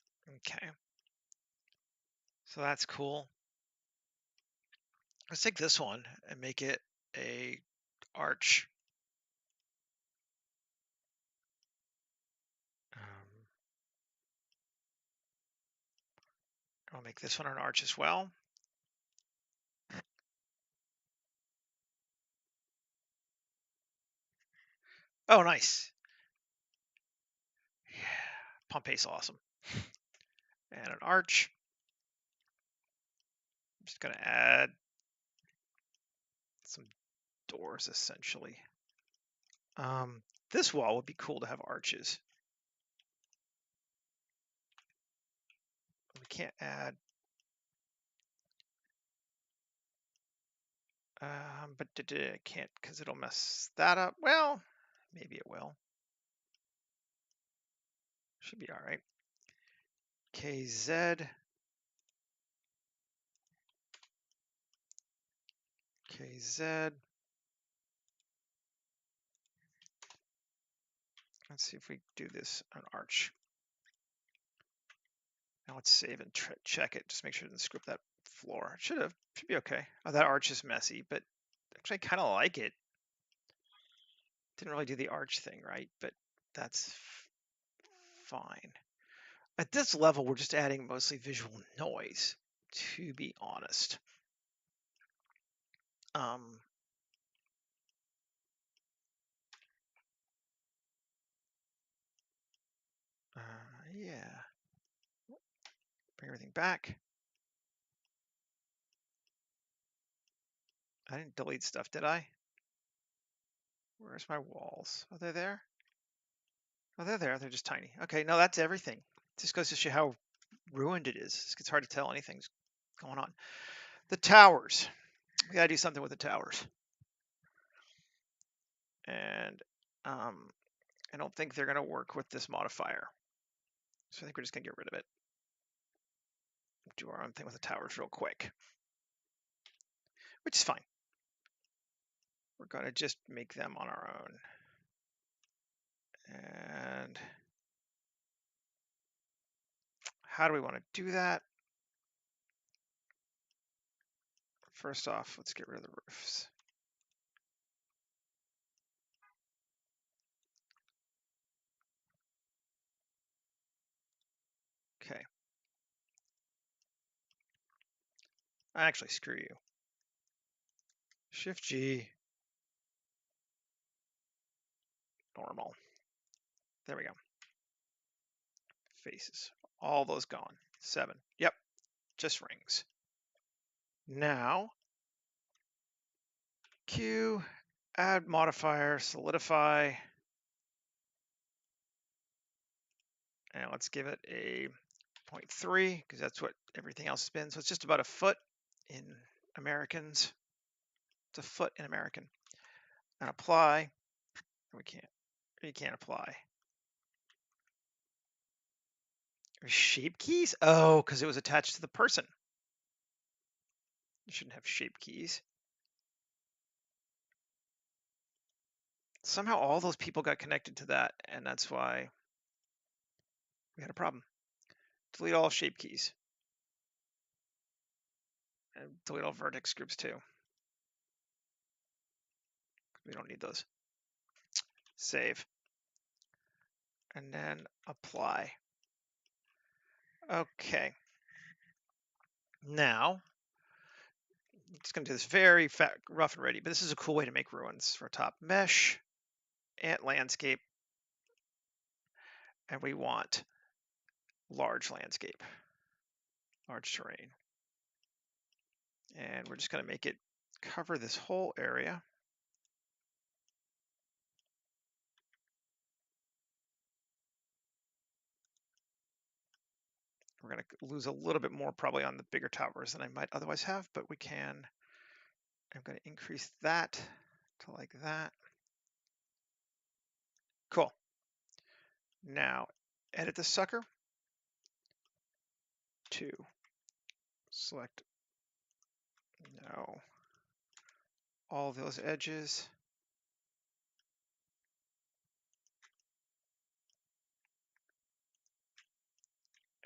Speaker 1: Okay. So that's cool. Let's take this one and make it a arch. I'll make this one an arch as well. Oh, nice. Yeah, Pompey's awesome. And an arch. I'm just going to add some doors, essentially. This wall would be cool to have arches. We can't add. But I can't because it'll mess that up. Well, maybe it will. Should be all right. KZ. KZ. Let's see if we do this on arch. Now let's save and check it. Just make sure it doesn't screw up that floor. It should be okay. Oh, that arch is messy, but actually I kind of like it. Didn't really do the arch thing right, but that's fine. At this level, we're just adding mostly visual noise, to be honest. Yeah. Bring everything back. I didn't delete stuff, did I? Where's my walls? Are they there? Oh, they're there. They're just tiny. Okay, no, that's everything. Just goes to show how ruined it is. It's hard to tell anything's going on. The towers. We gotta do something with the towers. And I don't think they're gonna work with this modifier. So I think we're just gonna get rid of it. Do our own thing with the towers real quick. Which is fine. We're gonna just make them on our own. And how do we want to do that? First off, let's get rid of the roofs. Okay. Actually, screw you. Shift G. Normal. There we go. Faces. All those gone. 7. Yep. Just rings. Now, Q, add modifier, solidify. And let's give it a 0.3 because that's what everything else has been. So it's just about a foot in Americans. It's a foot in American. And apply. We can't apply. Shape keys? Oh, because it was attached to the person. You shouldn't have shape keys. Somehow all those people got connected to that, and that's why we had a problem. Delete all shape keys. And delete all vertex groups too. We don't need those. Save. And then apply. Okay. Now, I'm just going to do this very rough and ready, but this is a cool way to make ruins. For top mesh, ant landscape, and we want large landscape, large terrain. And we're just going to make it cover this whole area. We're going to lose a little bit more probably on the bigger towers than I might otherwise have, but we can. I'm going to increase that to like that. Cool. Now, edit the sucker to select no, all those edges.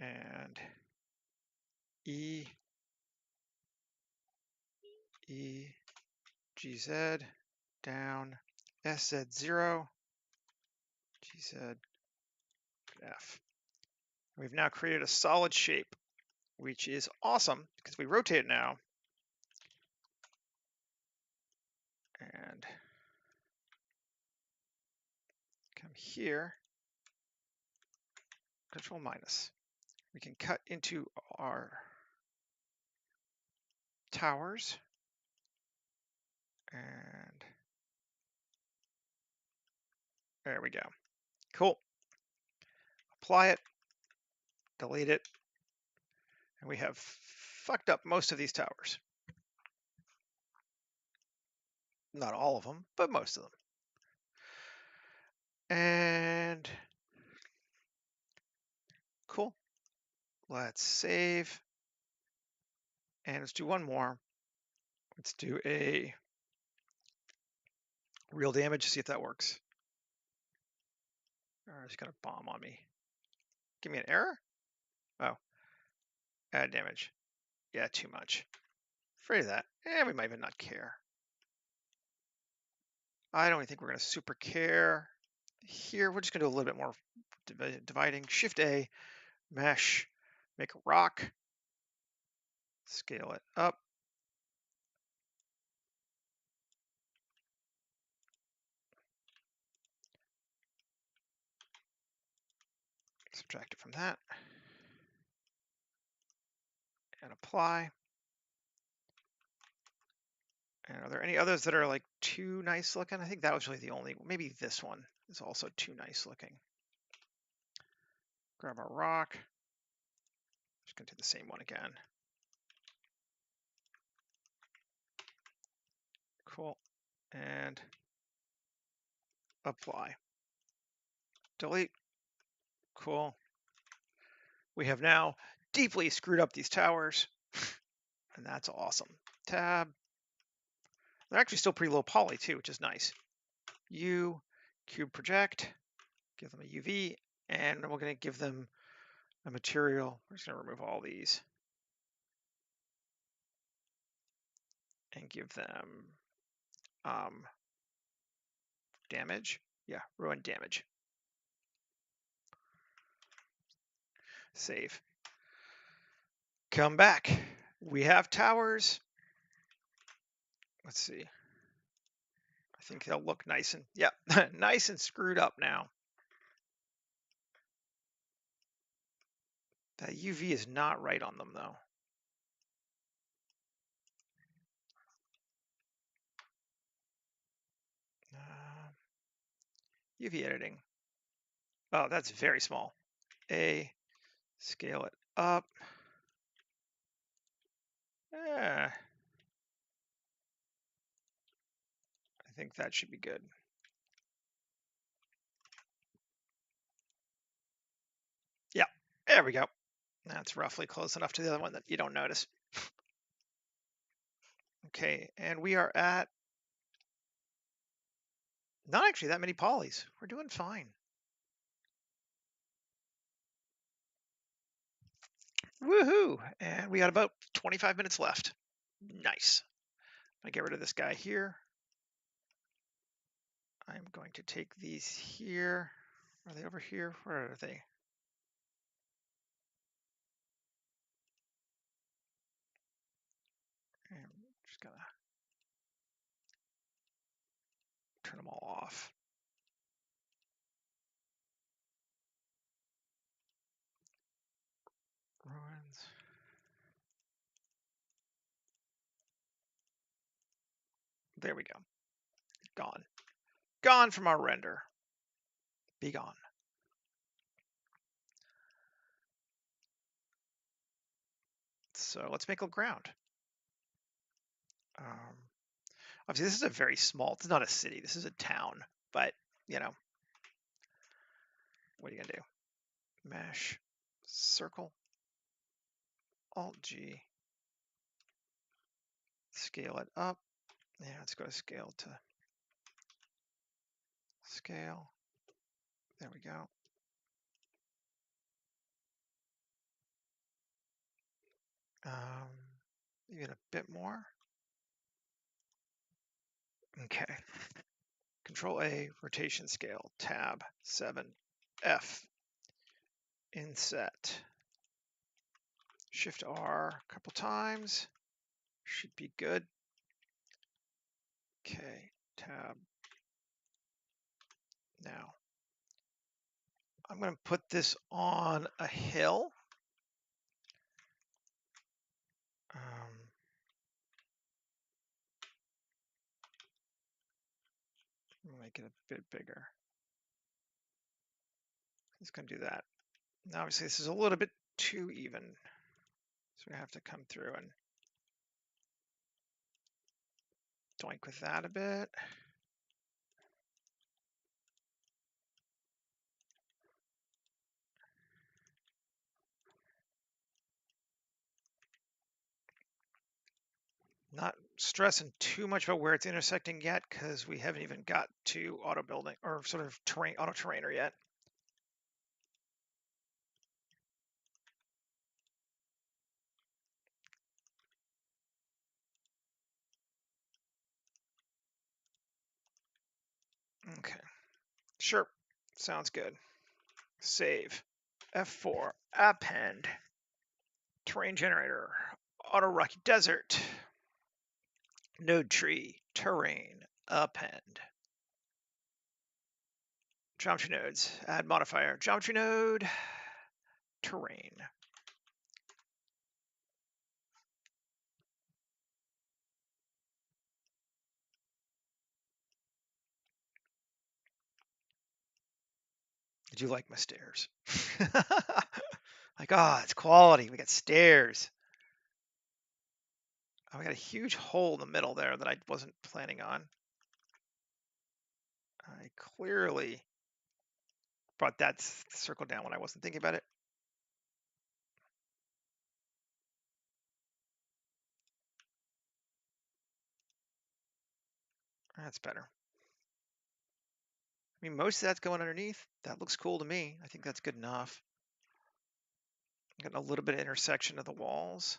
Speaker 1: And E, E, GZ, down, SZ0, GZ, F. We've now created a solid shape, which is awesome because we rotate it now. And come here, Control minus. We can cut into our towers and there we go. Cool. Apply it, delete it, and we have fucked up most of these towers. Not all of them, but most of them. And cool. Let's save. And let's do one more. Let's do a real damage, see if that works. Oh, it's gonna bomb on me. Give me an error? Oh, add damage. Yeah, too much. Afraid of that. We might even not care. I don't even think we're gonna super care. Here, we're just gonna do a little bit more dividing. Shift A, mesh, make a rock, scale it up. Subtract it from that. And apply. And are there any others that are like too nice looking? I think that was really the only, maybe this one is also too nice looking. Grab our rock. Just gonna do the same one again. Cool. And apply. Delete. Cool. We have now deeply screwed up these towers, and that's awesome. Tab. They're actually still pretty low poly too, which is nice. U, cube project, give them a UV, and we're going to give them a material. We're just going to remove all these and give them damage. Yeah, ruin damage. Save. Come back. We have towers. Let's see. I think they'll look nice and, yeah, nice and screwed up now. That UV is not right on them though. UV editing. Oh, that's very small. A, scale it up. I think that should be good. Yeah, there we go. That's roughly close enough to the other one that you don't notice. Okay, and we are at not actually that many polys. We're doing fine. Woohoo! And we got about 25 minutes left. Nice. I get rid of this guy here. I'm going to take these here. Are they over here? Where are they? I'm just gonna turn them all off. Ruins. There we go. Gone. Gone from our render. Be gone. So let's make a ground. Obviously, this is a very small, it's not a city, this is a town, but, you know, what are you going to do? Mesh, circle, Alt-G, scale it up. Yeah, let's go to scale to scale. There we go. Even a bit more. Okay. Control A, rotation scale, tab, 7, F, inset, Shift R a couple times, should be good. Okay, tab. Now, I'm going to put this on a hill. Make it a bit bigger. It's going to do that. Now, obviously, this is a little bit too even. So we have to come through and doink with that a bit. Not stressing too much about where it's intersecting yet, because we haven't even got to auto building or sort of terrain, auto terrainer yet. Okay, sure, sounds good. Save. F4, append, terrain generator, auto rocky desert, node tree, terrain, append. Geometry nodes, add modifier, geometry node, terrain. Did you like my stairs? Like, oh, it's quality. We got stairs. Oh, we got a huge hole in the middle there that I wasn't planning on. I clearly brought that circle down when I wasn't thinking about it. That's better. I mean, most of that's going underneath. That looks cool to me. I think that's good enough. Getting a little bit of intersection of the walls.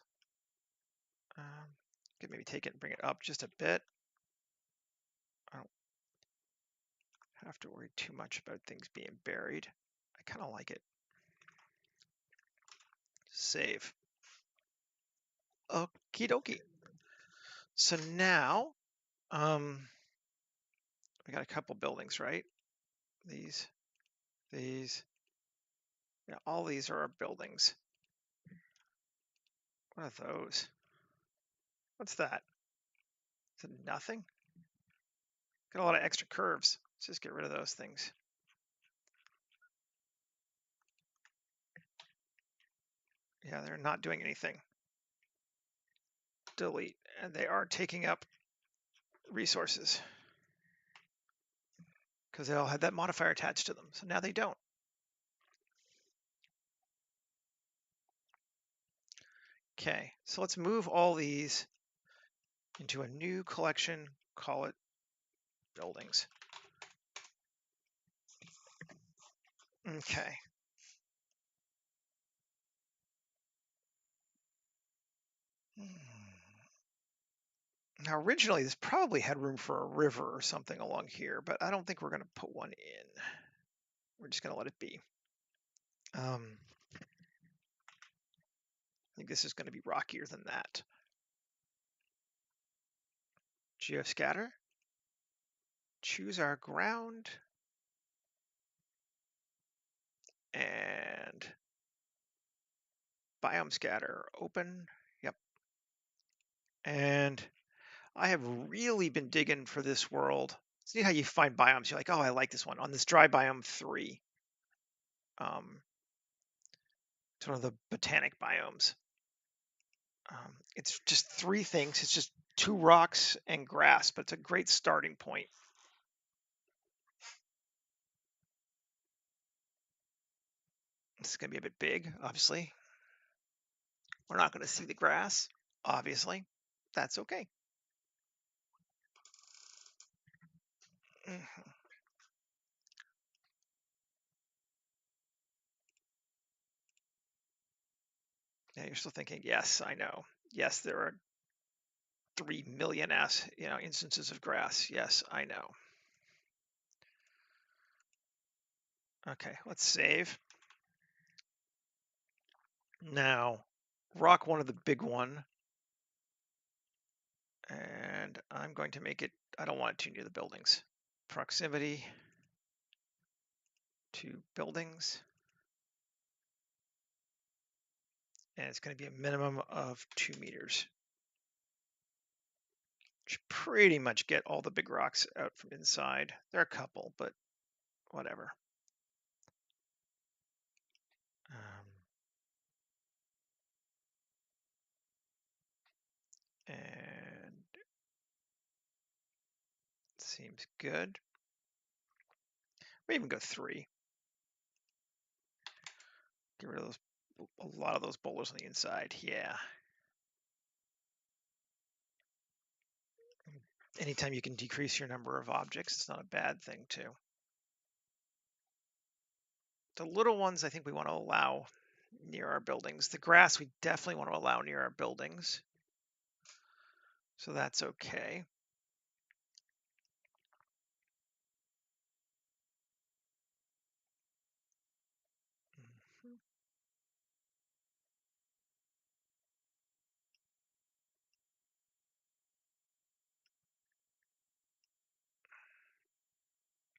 Speaker 1: Could maybe take it and bring it up just a bit. I don't have to worry too much about things being buried. I kind of like it. Save. Okie dokie. So now, we got a couple buildings, right? These, yeah, all these are our buildings. What are those? What's that? Is it nothing? Got a lot of extra curves. Let's just get rid of those things. Yeah, they're not doing anything. Delete. And they are taking up resources because they all had that modifier attached to them. So now they don't. Okay, so let's move all these into a new collection, call it buildings. Okay. Now, originally, this probably had room for a river or something along here, but I don't think we're going to put one in. We're just going to let it be. I think this is going to be rockier than that. Geoscatter. Choose our ground. And biome scatter. Open. Yep. And I have really been digging for this world. See how you find biomes. You're like, oh, I like this one. On this dry biome 3. It's one of the botanic biomes. It's just 3 things. It's just 2 rocks and grass, but it's a great starting point. This is going to be a bit big, obviously. We're not going to see the grass, obviously. That's okay. Mhm. Yeah, you're still thinking, yes, I know. Yes, there are 3 million instances of grass. Yes, I know. Okay, let's save. Now, rock one of the big one. And I'm going to make it, I don't want it too near the buildings. Proximity to buildings. And it's going to be a minimum of 2 meters. Should pretty much get all the big rocks out from inside. There are a couple, but whatever. And seems good. We even go 3. Get rid of those, a lot of those boulders on the inside. Yeah. Anytime you can decrease your number of objects, it's not a bad thing too. The little ones I think we want to allow near our buildings. The grass we definitely want to allow near our buildings. So that's okay.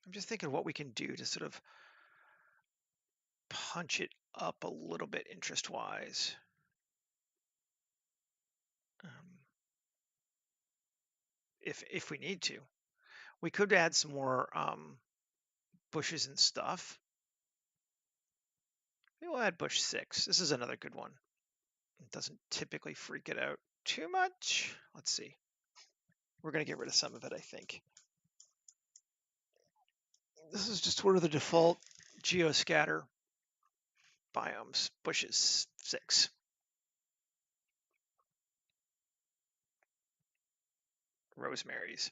Speaker 1: I'm just thinking what we can do to sort of punch it up a little bit interest-wise. If we need to. We could add some more bushes and stuff. Maybe we'll add bush 6. This is another good one. It doesn't typically freak it out too much. Let's see. We're going to get rid of some of it, I think. This is just one of the default geoscatter biomes. Bushes 6. Rosemary's.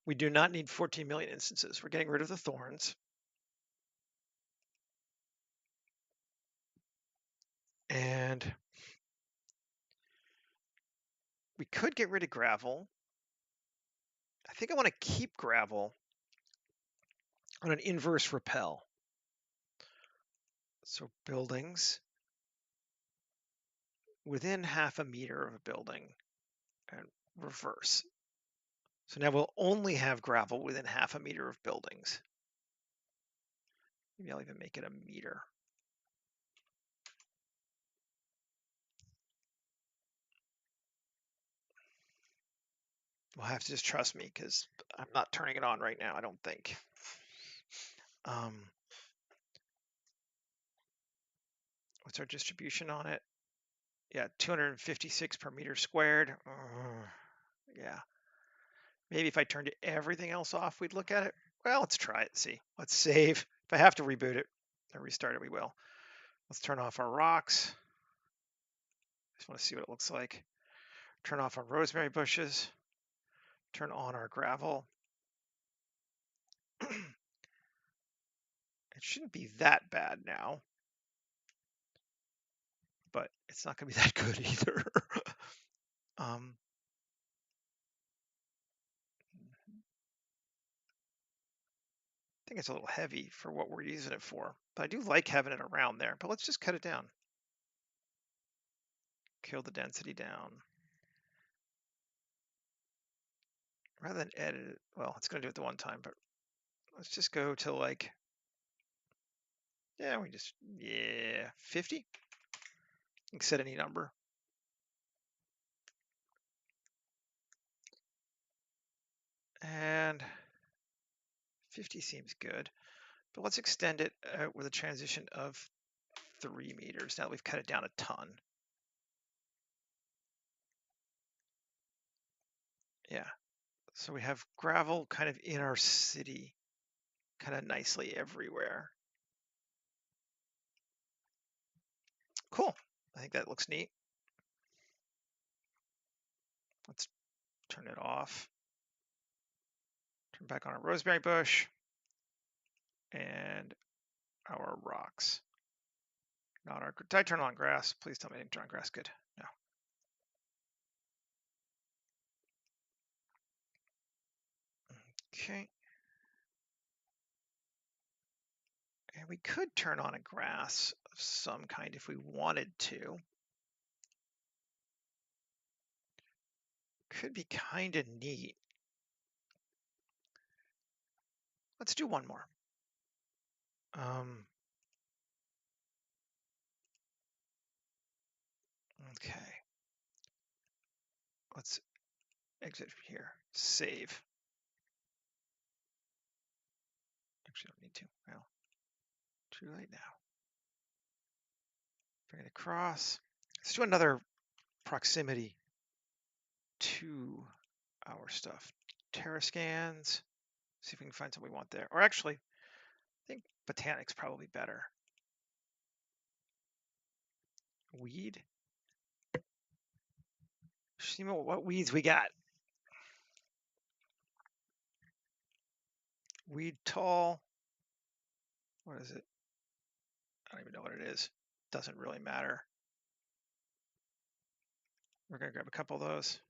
Speaker 1: We do not need 14 million instances. We're getting rid of the thorns. And we could get rid of gravel. I think I want to keep gravel on an inverse repel. So buildings within half a meter of a building and reverse. So now we'll only have gravel within half a meter of buildings. Maybe I'll even make it a meter. We'll have to just trust me because I'm not turning it on right now, I don't think. What's our distribution on it? Yeah, 256 per meter squared. Yeah. Maybe if I turned everything else off, we'd look at it. Well, let's try it, see. Let's save. If I have to reboot it or restart it, we will. Let's turn off our rocks. Just want to see what it looks like. Turn off our rosemary bushes. Turn on our gravel. It shouldn't be that bad now, but it's not going to be that good either. I think it's a little heavy for what we're using it for, but I do like having it around there. But let's just cut it down. Kill the density down. Rather than edit it, well, it's going to do it the one time, but let's just go to like, yeah, 50. You can set any number. And 50 seems good, but let's extend it with a transition of 3 meters. Now that we've cut it down a ton. Yeah, so we have gravel kind of in our city, kind of nicely everywhere. Cool, I think that looks neat. Let's turn it off. Turn back on our rosemary bush and our rocks. Not our, did I turn on grass? Please tell me I didn't turn on grass, good, no. Okay. And we could turn on a grass of some kind if we wanted to. Could be kind of neat. Let's do one more. Okay. Let's exit here. Save. Actually, don't need to. Well, too late now. Bring it across. Let's do another proximity to our stuff. Terra scans. See if we can find something we want there. Or actually, I think botanic's probably better. Weed. See what weeds we got. Weed tall. What is it? I don't even know what it is. Doesn't really matter. We're going to grab a couple of those.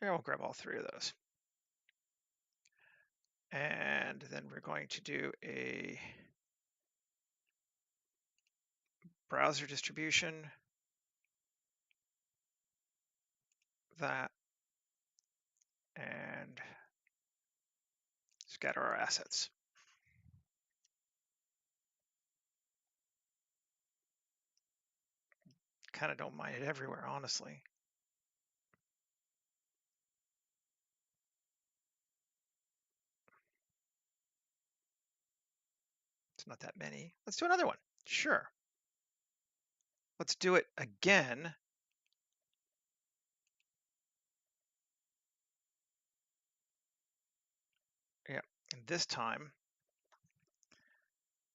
Speaker 1: And we'll grab all 3 of those. And then we're going to do a browser distribution. That. And scatter our assets. Kind of don't mind it everywhere, honestly. It's not that many. Let's do another one. Sure. Let's do it again. Yeah, and this time,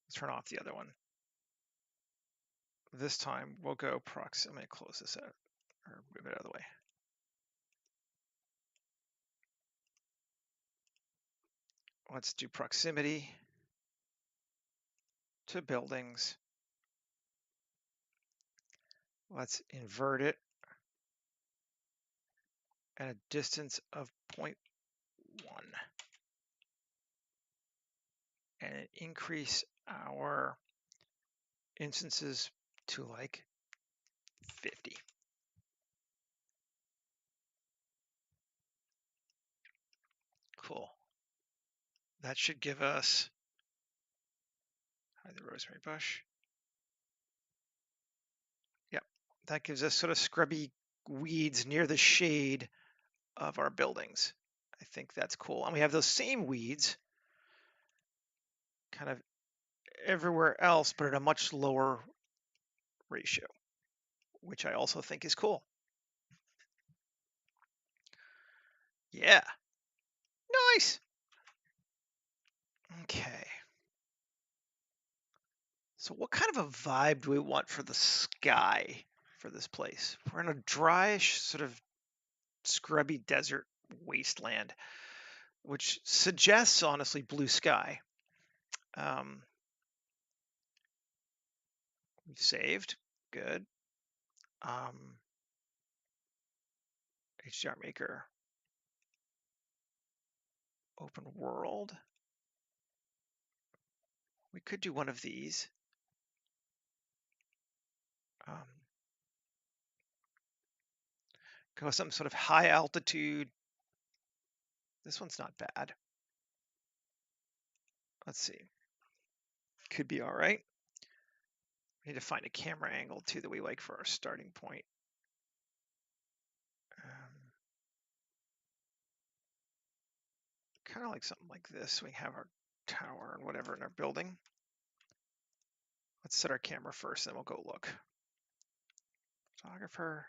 Speaker 1: let's turn off the other one. This time we'll go proximity. I'm going to close this out or move it out of the way. Let's do proximity to buildings. Let's invert it at a distance of 0.1 and increase our instances to like 50. That should give us the rosemary bush. Yep, that gives us sort of scrubby weeds near the shade of our buildings. I think that's cool. And we have those same weeds kind of everywhere else, but at a much lower ratio, which I also think is cool. Yeah, nice. Okay. So what kind of a vibe do we want for the sky for this place? We're in a dryish, sort of scrubby desert wasteland, which suggests, honestly, blue sky. Um, we've saved. Good. HDR Maker. Open world. We could do one of these. Go some sort of high altitude. This one's not bad. Let's see. Could be all right. We need to find a camera angle too that we like for our starting point. Kind of like something like this. We have our tower and whatever in our building. Let's set our camera first, then we'll go look. Photographer.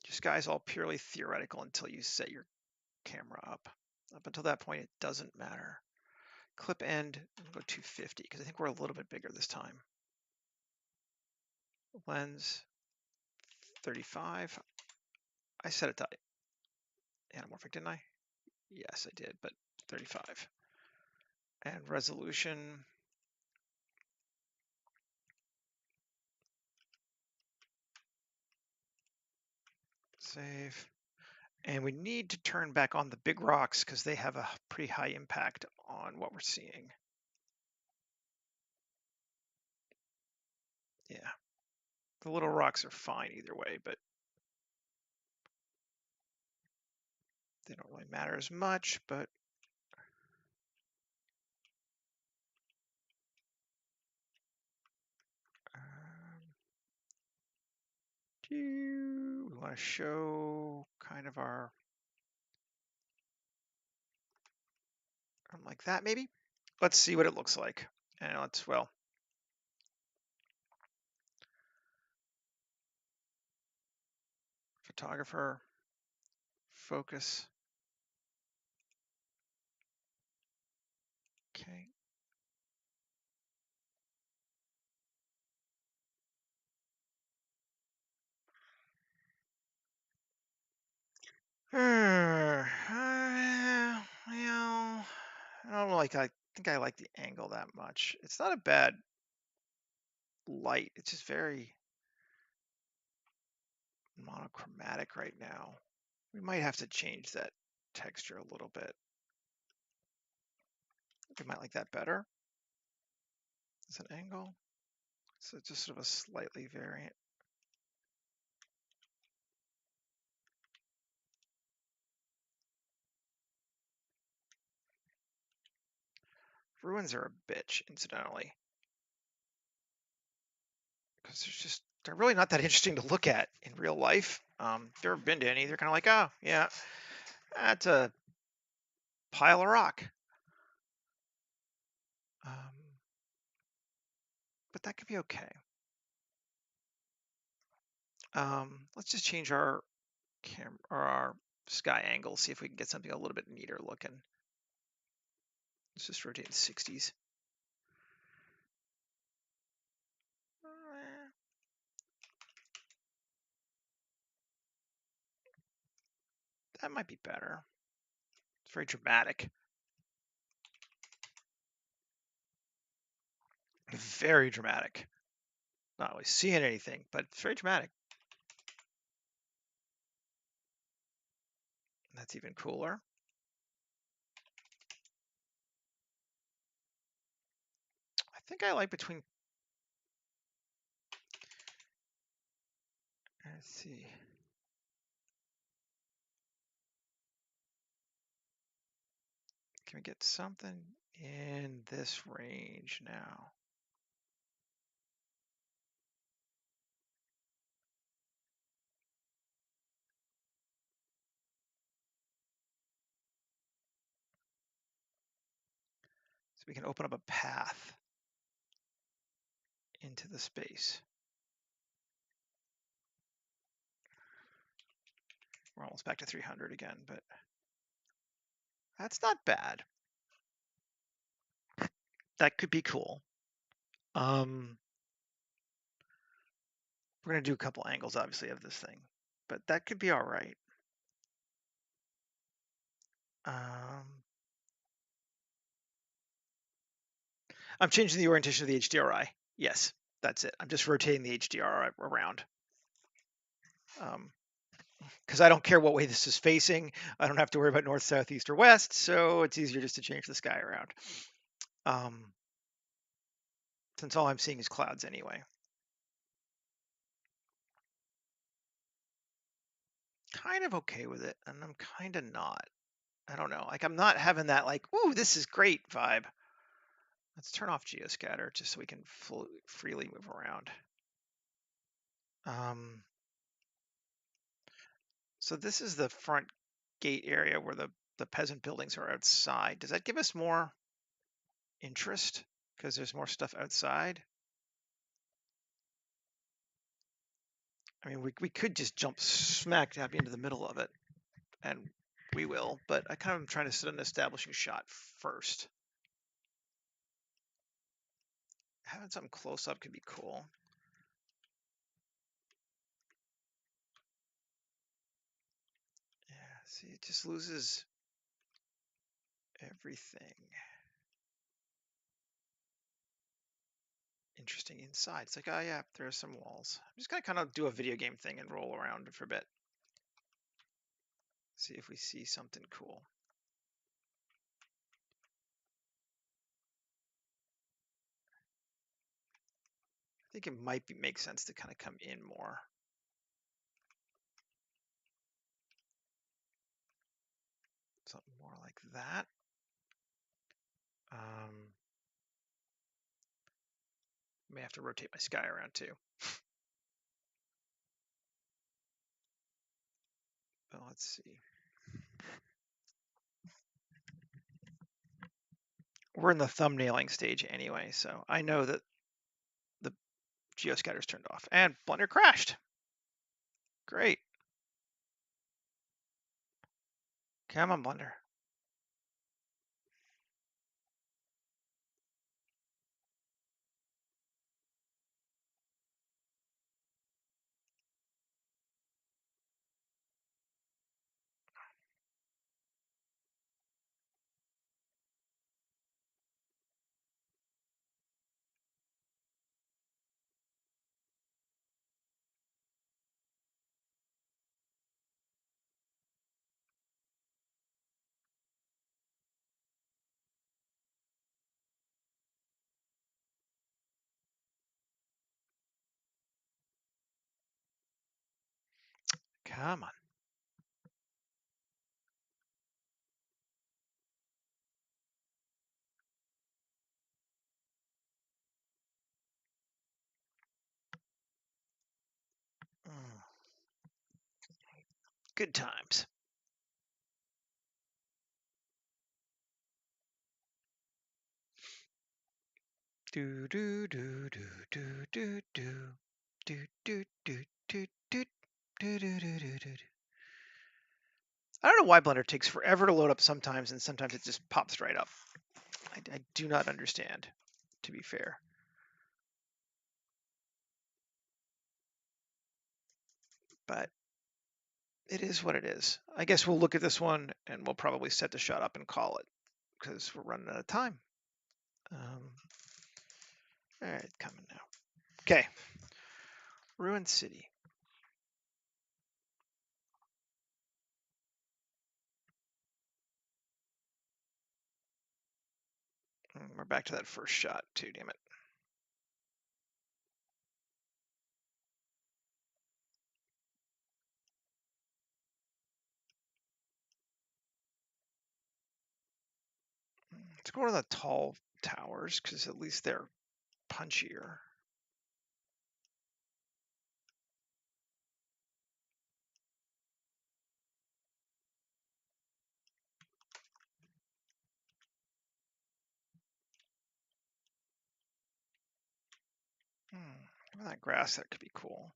Speaker 1: This guy's all purely theoretical until you set your camera up. Up until that point, it doesn't matter. Clip end, we'll go 250 because I think we're a little bit bigger this time. Lens, 35. I set it to anamorphic, didn't I? Yes, I did, but 35. And resolution, save. And we need to turn back on the big rocks because they have a pretty high impact on what we're seeing. Yeah, the little rocks are fine either way, but they don't really matter as much. But we want to show kind of our like that maybe. Let's see what it looks like. And let's, well, photographer, focus. Okay. Well, I don't like, I think I like the angle that much. It's not a bad light. It's just very monochromatic right now. We might have to change that texture a little bit. We might like that better. It's an angle. So it's just sort of a slightly variant. Ruins are a bitch, incidentally, because they're really not that interesting to look at in real life. If you've ever been to any, they're kind of like, oh yeah, that's a pile of rock. But that could be okay. Let's just change our camera or our sky angle, see if we can get something a little bit neater looking. Let's just rotate to 60s. That might be better. It's very dramatic. Very dramatic. Not always seeing anything, but it's very dramatic. That's even cooler. I think I like between, let's see. Can we get something in this range now? So we can open up a path into the space. We're almost back to 300 again, but that's not bad. That could be cool. We're going to do a couple angles, obviously, of this thing, but that could be all right. I'm changing the orientation of the HDRI. Yes, that's it. I'm just rotating the HDRI around. Because I don't care what way this is facing. I don't have to worry about north, south, east, or west, so it's easier just to change the sky around. Since all I'm seeing is clouds anyway. Kind of okay with it, and I'm kind of not. I don't know. Like, I'm not having that, like, ooh, this is great vibe. Let's turn off geoscatter just so we can freely move around. So this is the front gate area where the peasant buildings are outside. Does that give us more interest because there's more stuff outside? I mean, we could just jump smack dab into the middle of it, and we will, but I kind of am trying to set an establishing shot first. Having something close up could be cool. Yeah, see, it just loses everything. Interesting inside. It's like, oh yeah, there's some walls. I'm just gonna kind of do a video game thing and roll around for a bit. See if we see something cool. I think it might make sense to kind of come in more. Something more like that. May have to rotate my sky around too. But let's see. We're in the thumbnailing stage anyway, so I know that the geoscatter's turned off. And Blender crashed. Great. Come on, Blender. Come on. Good times. Do do do do do do do do do do do do do do do do. I don't know why Blender takes forever to load up sometimes, and sometimes it just pops right up. I do not understand, to be fair. But it is what it is. I guess we'll look at this one and we'll probably set the shot up and call it because we're running out of time. All right, coming now. Okay, Ruined City. We're back to that first shot too, damn it. Let's go to the tall towers because at least they're punchier. That grass, that could be cool.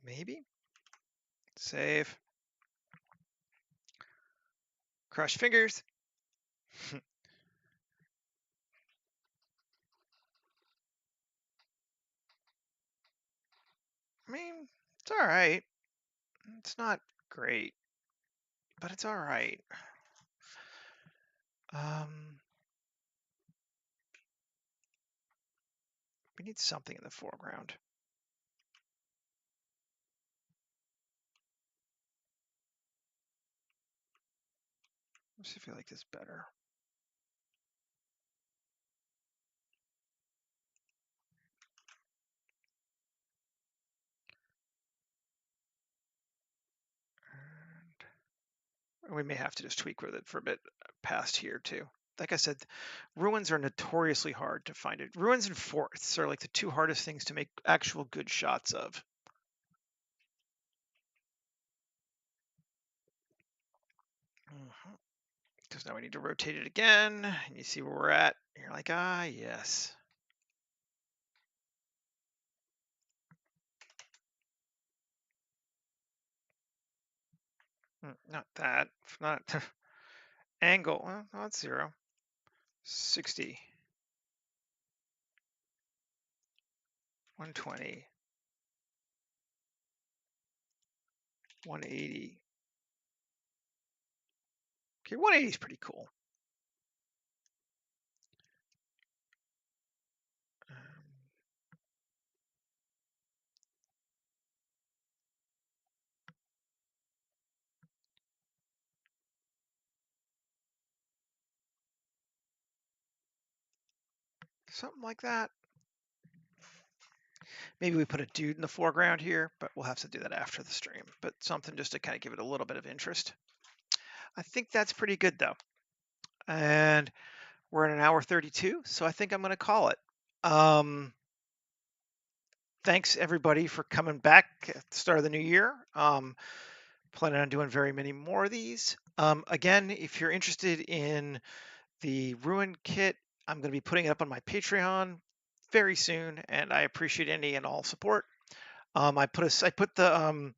Speaker 1: Maybe. Save. Crush fingers. I mean, it's all right. It's not great, but it's all right. We need something in the foreground. Let's see if we like this better. And we may have to just tweak with it for a bit past here too. Like I said, ruins are notoriously hard to find. It. Ruins and forests are like the two hardest things to make actual good shots of. Because now we need to rotate it again, and you see where we're at. And you're like, ah, yes. Not that. Not angle. Well, that's 0. 60. 120. 180. Okay, 180 is pretty cool. Something like that. Maybe we put a dude in the foreground here, but we'll have to do that after the stream. But something just to kind of give it a little bit of interest. I think that's pretty good though. And we're at 1:32, so I think I'm going to call it. Thanks everybody for coming back at the start of the new year. Planning on doing very many more of these. Again, if you're interested in the Ruin kit, I'm going to be putting it up on my Patreon very soon, and I appreciate any and all support. I put the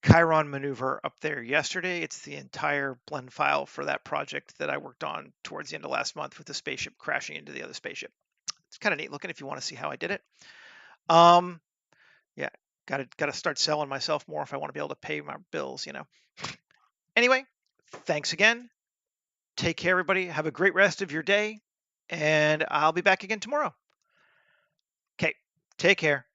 Speaker 1: Chiron maneuver up there yesterday. It's the entire blend file for that project that I worked on towards the end of last month with the spaceship crashing into the other spaceship. It's kind of neat looking if you want to see how I did it. Yeah, gotta start selling myself more if I want to be able to pay my bills, you know. Anyway, thanks again. Take care, everybody. Have a great rest of your day, and I'll be back again tomorrow. Okay, take care.